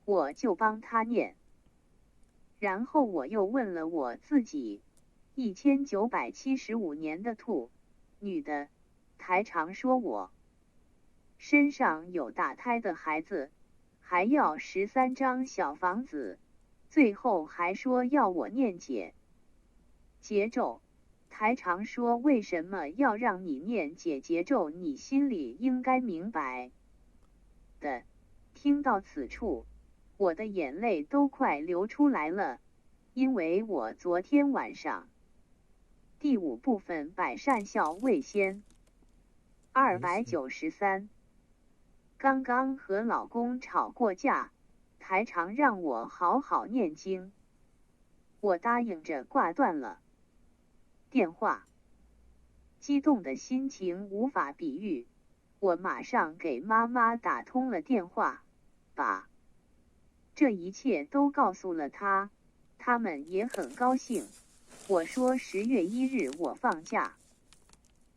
我就帮他念。然后我又问了我自己，1975年的兔，女的，台长说我身上有打胎的孩子，还要13张小房子，最后还说要我念解结咒。台长说为什么要让你念解结咒，你心里应该明白的。听到此处，我的眼泪都快流出来了，因为我昨天晚上第5部分百善孝为先293，刚刚和老公吵过架，台长让我好好念经，我答应着挂断了电话，激动的心情无法比喻。我马上给妈妈打通了电话，把这一切都告诉了他，他们也很高兴。我说10月1日我放假，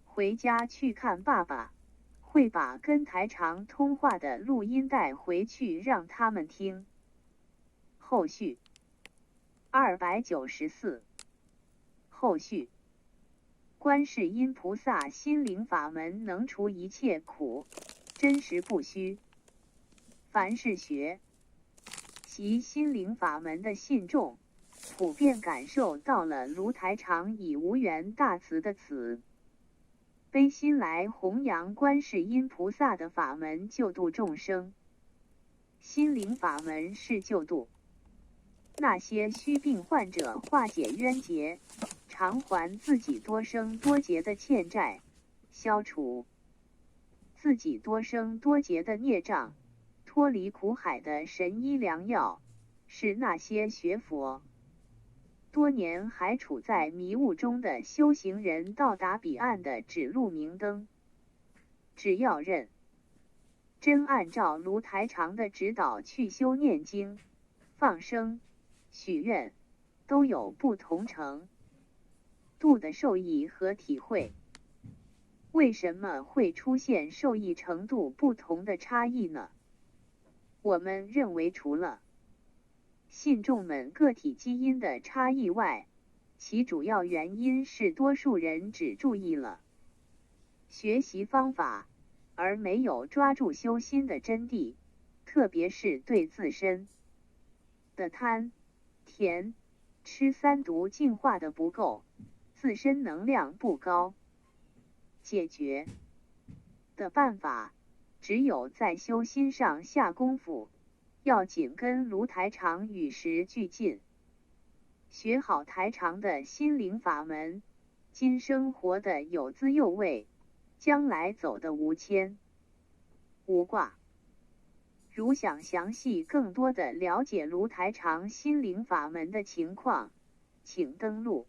回家去看爸爸，会把跟台长通话的录音带回去让他们听。后续294。后续，观世音菩萨心灵法门能除一切苦，真实不虚。凡是学习心灵法门的信众，普遍感受到了卢台长以无缘大慈的慈悲心来弘扬观世音菩萨的法门，救度众生。心灵法门是救度那些虚病患者，化解冤结，偿还自己多生多劫的欠债，消除自己多生多劫的孽障，脱离苦海的神医良药，是那些学佛多年还处在迷雾中的修行人到达彼岸的指路明灯。只要认真按照卢台长的指导去修念经、放生、许愿，都有不同程度的受益和体会。为什么会出现受益程度不同的差异呢？我们认为除了信众们个体基因的差异外，其主要原因是多数人只注意了学习方法，而没有抓住修心的真谛，特别是对自身的贪、甜、吃三毒净化的不够，自身能量不高。解决的办法只有在修心上下功夫，要紧跟卢台长与时俱进，学好台长的心灵法门，今生活的有滋有味，将来走得无牵无挂。如想详细更多的了解卢台长心灵法门的情况，请登录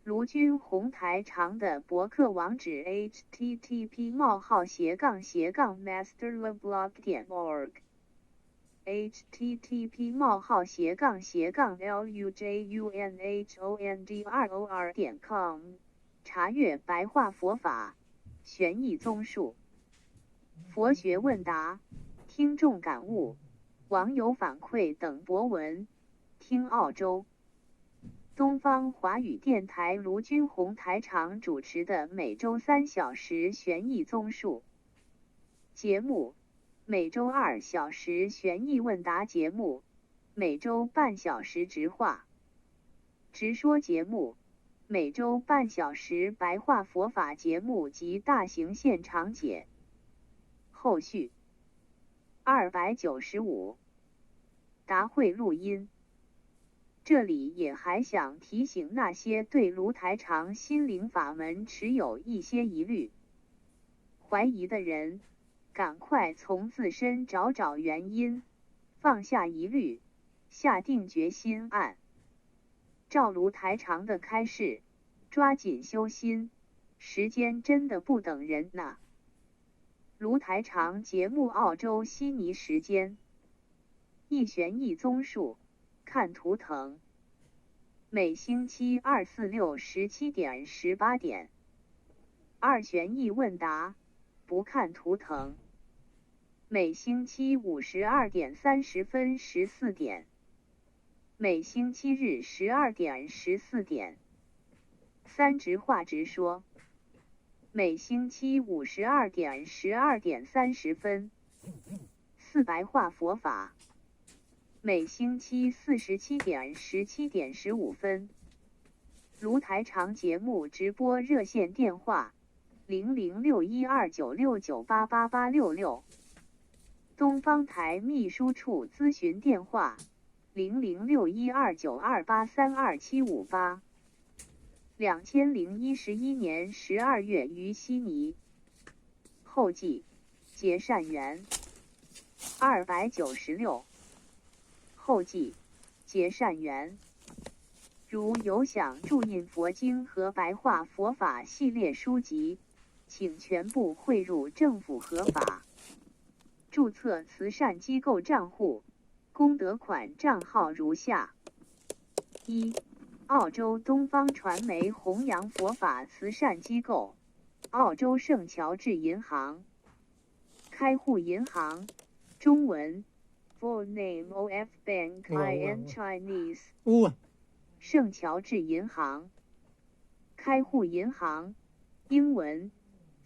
卢军宏台长的博客网址 http://masterloveblog.org http://lujunhondror.com 查阅白话佛法玄义综述佛学问答听众感悟网友反馈等博文，听澳洲东方华语电台卢军宏台长主持的每周3小时玄义综述节目，每周2小时玄义问答节目，每周半小时直话直说节目，每周半小时白话佛法节目及大型现场解。后续295答会录音。这里也还想提醒那些对卢台长心灵法门持有一些疑虑、怀疑的人，赶快从自身找原因，放下疑虑，下定决心按照卢台长的开示，抓紧修心，时间真的不等人呢。卢台长节目澳洲悉尼时间一玄一综述，看图腾，每星期2、4、6 17点18点。二玄义问答，不看图腾，每星期5 12点30分14点。每星期日12点14点。三直话直说，每星期5 12点12点30分。四白话佛法，每星期47点17点15分。卢台长节目直播热线电话00612969888866，东方台秘书处咨询电话00612928327558。2011年12月于悉尼。后记结善缘。296后记结善缘。如有想注印佛经和白话佛法系列书籍，请全部汇入政府合法注册慈善机构账户功德款账号如下：一、澳洲东方传媒弘扬佛法慈善机构，澳洲圣乔治银行。开户银行，中文 Full name of Bank in Chinese 圣乔治银行。开户银行，英文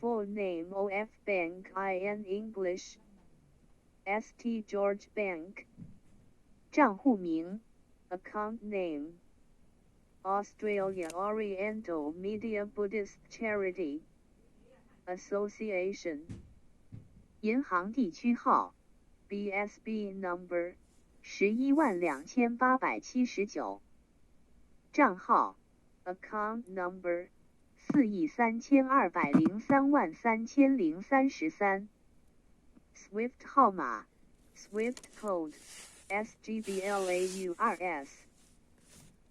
Full name of Bank in English St. George Bank。账户名 Account name Australia Oriental Media Buddhist Charity Association。银行地区号 BSB number 112879。账号 Account number 432033033。SWIFT 号码 SWIFT code SGBLAURS。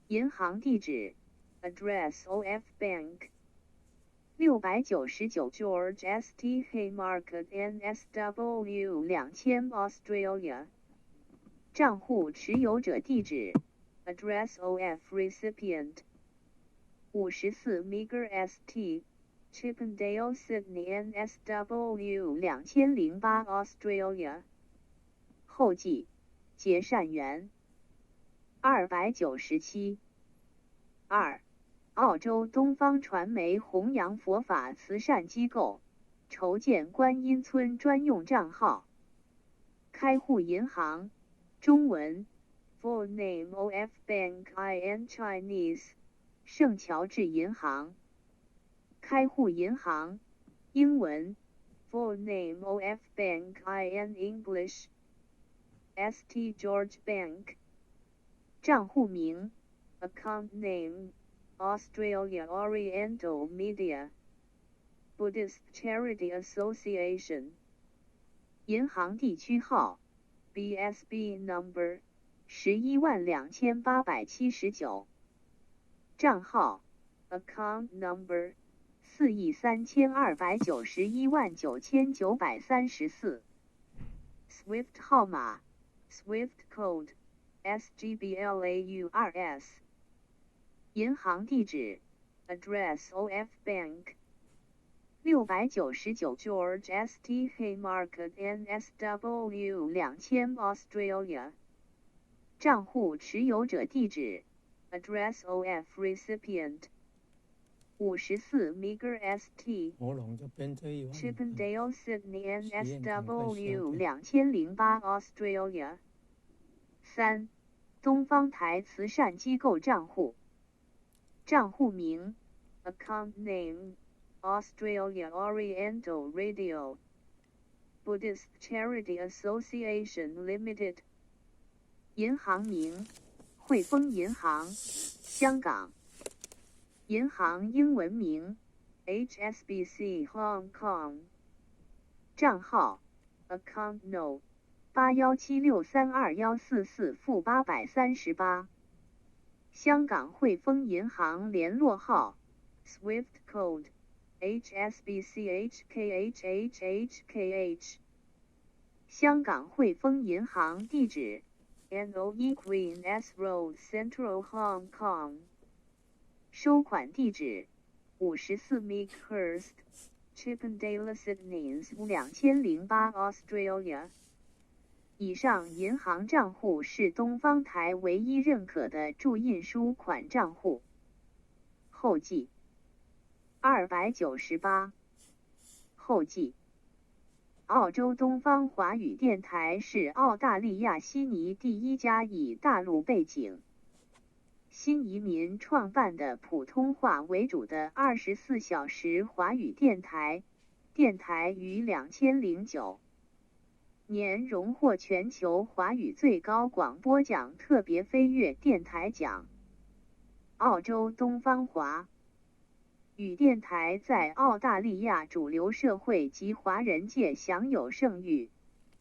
银行地址 Address of Bank 699 George St. Haymarket NSW 2000 Australia。账户持有者地址 Address of Recipient 54 Meager St. Chippendale Sydney NSW 2008 Australia。后记结善缘297。2、澳洲东方传媒弘扬佛法慈善机构，筹建观音村专用账号。开户银行，中文 Full name of Bank in Chinese 圣乔治银行。开户银行，英文 Full name of Bank in English St. George Bank。账户名 Account name Australia Oriental Media Buddhist Charity Association。银行地区号 BSB number 112879。账号 Account number 432919934。SWIFT 号码 SWIFT code SGBLAURS。银行地址 Address of Bank 699 George St. Haymarket NSW 2000 Australia。账户持有者地址 Address of Recipient 54 Meager St. Chippendale Sydney NSW 2008 Australia。3、东方台慈善机构账户。账户名 Account name Australia Oriental Radio Buddhist Charity Association Limited。银行名汇丰银行，香港。银行英文名 HSBC Hong Kong。账号 Account No 817632144838。香港汇丰银行联络号 SWIFT code HSBCHKHHHKH。香港汇丰银行地址 NOE Queen S Road Central Hong Kong。收款地址54 Meakhurst Chippendale Sydney 2008 Australia。以上银行账户是东方台唯一认可的注印书款账户。后记298。后记澳洲东方华语电台是澳大利亚悉尼第一家以大陆背景新移民创办的普通话为主的24小时华语电台。电台于2009年荣获全球华语最高广播奖特别飞跃电台奖。澳洲东方华语电台在澳大利亚主流社会及华人界享有盛誉，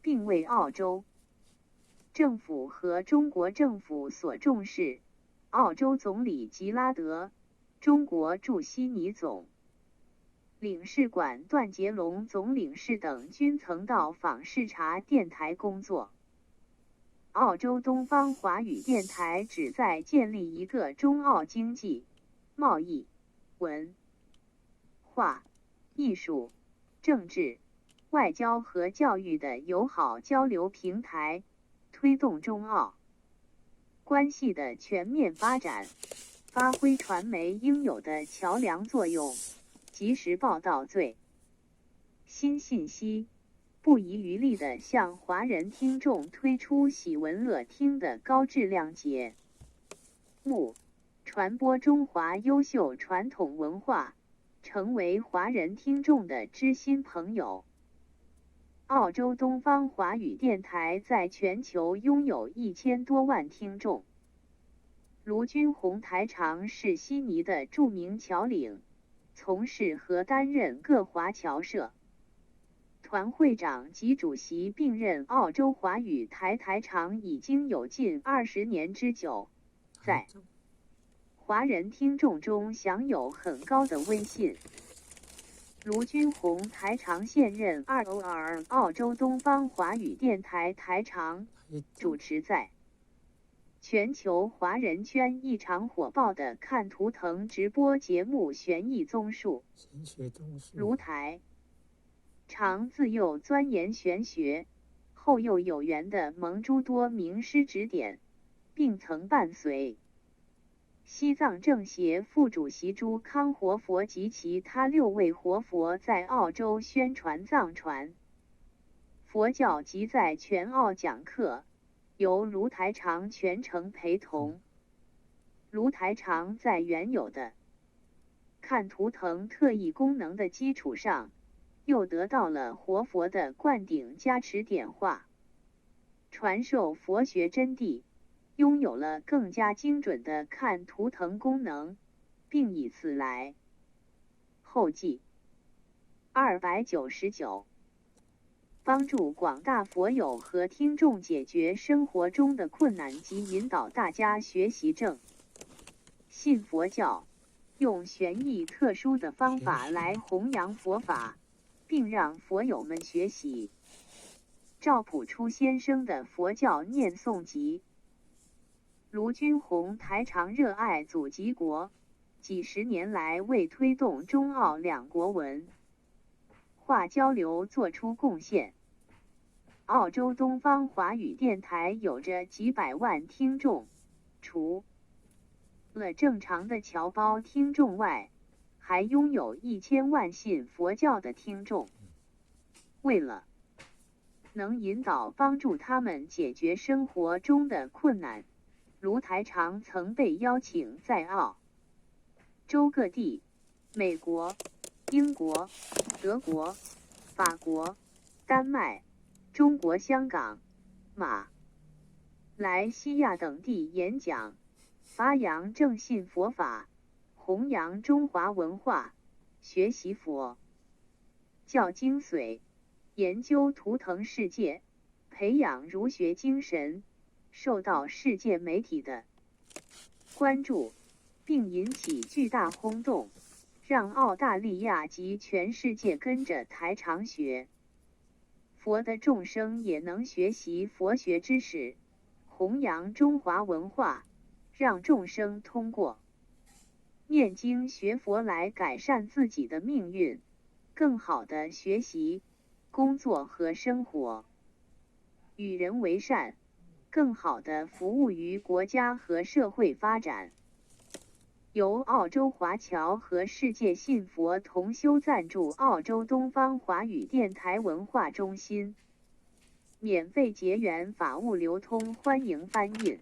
并为澳洲政府和中国政府所重视。澳洲总理吉拉德、中国驻悉尼总领事馆段杰龙总领事等均曾到访视察电台工作。澳洲东方华语电台旨在建立一个中澳经济、贸易、文化、艺术、政治、外交和教育的友好交流平台，推动中澳关系的全面发展，发挥传媒应有的桥梁作用，及时报道最新信息，不遗余力地向华人听众推出喜闻乐听的高质量节目，传播中华优秀传统文化，成为华人听众的知心朋友。澳洲东方华语电台在全球拥有1000多万听众。卢军红台长是悉尼的著名侨领，从事和担任各华侨社团会长及主席，并任澳洲华语台台长已经有近20年之久，在华人听众中享有很高的威信。卢军红台长现任2OR 澳洲东方华语电台台长，主持在全球华人圈异常火爆的看图腾直播节目《悬疑综述》。卢台长自幼钻研玄学，后又有缘的蒙诸多名师指点，并曾伴随西藏政协副主席朱康活佛及其他6位活佛在澳洲宣传藏传佛教及在全澳讲课，由卢台长全程陪同。卢台长在原有的看图腾特异功能的基础上，又得到了活佛的灌顶加持点化，传授佛学真谛，拥有了更加精准的看图腾功能，并以此来后记299，帮助广大佛友和听众解决生活中的困难及引导大家学习正信佛教，用玄异特殊的方法来弘扬佛法，并让佛友们学习赵朴初先生的佛教念诵集。卢军红台长热爱祖籍国，几十年来为推动中澳两国文化交流做出贡献。澳洲东方华语电台有着几百万听众，除了正常的侨胞听众外，还拥有1000万信佛教的听众。为了能引导帮助他们解决生活中的困难，卢台长曾被邀请在澳洲各地、美国、英国、德国、法国、丹麦、中国香港、马来西亚等地演讲，发扬正信佛法，弘扬中华文化，学习佛教精髓，研究图腾世界，培养儒学精神，受到世界媒体的关注，并引起巨大轰动，让澳大利亚及全世界跟着台长学佛的众生也能学习佛学知识，弘扬中华文化，让众生通过念经学佛来改善自己的命运，更好的学习、工作和生活，与人为善，更好的服务于国家和社会发展。由澳洲华侨和世界信佛同修赞助澳洲东方华语电台文化中心，免费结缘法物流通，欢迎翻印。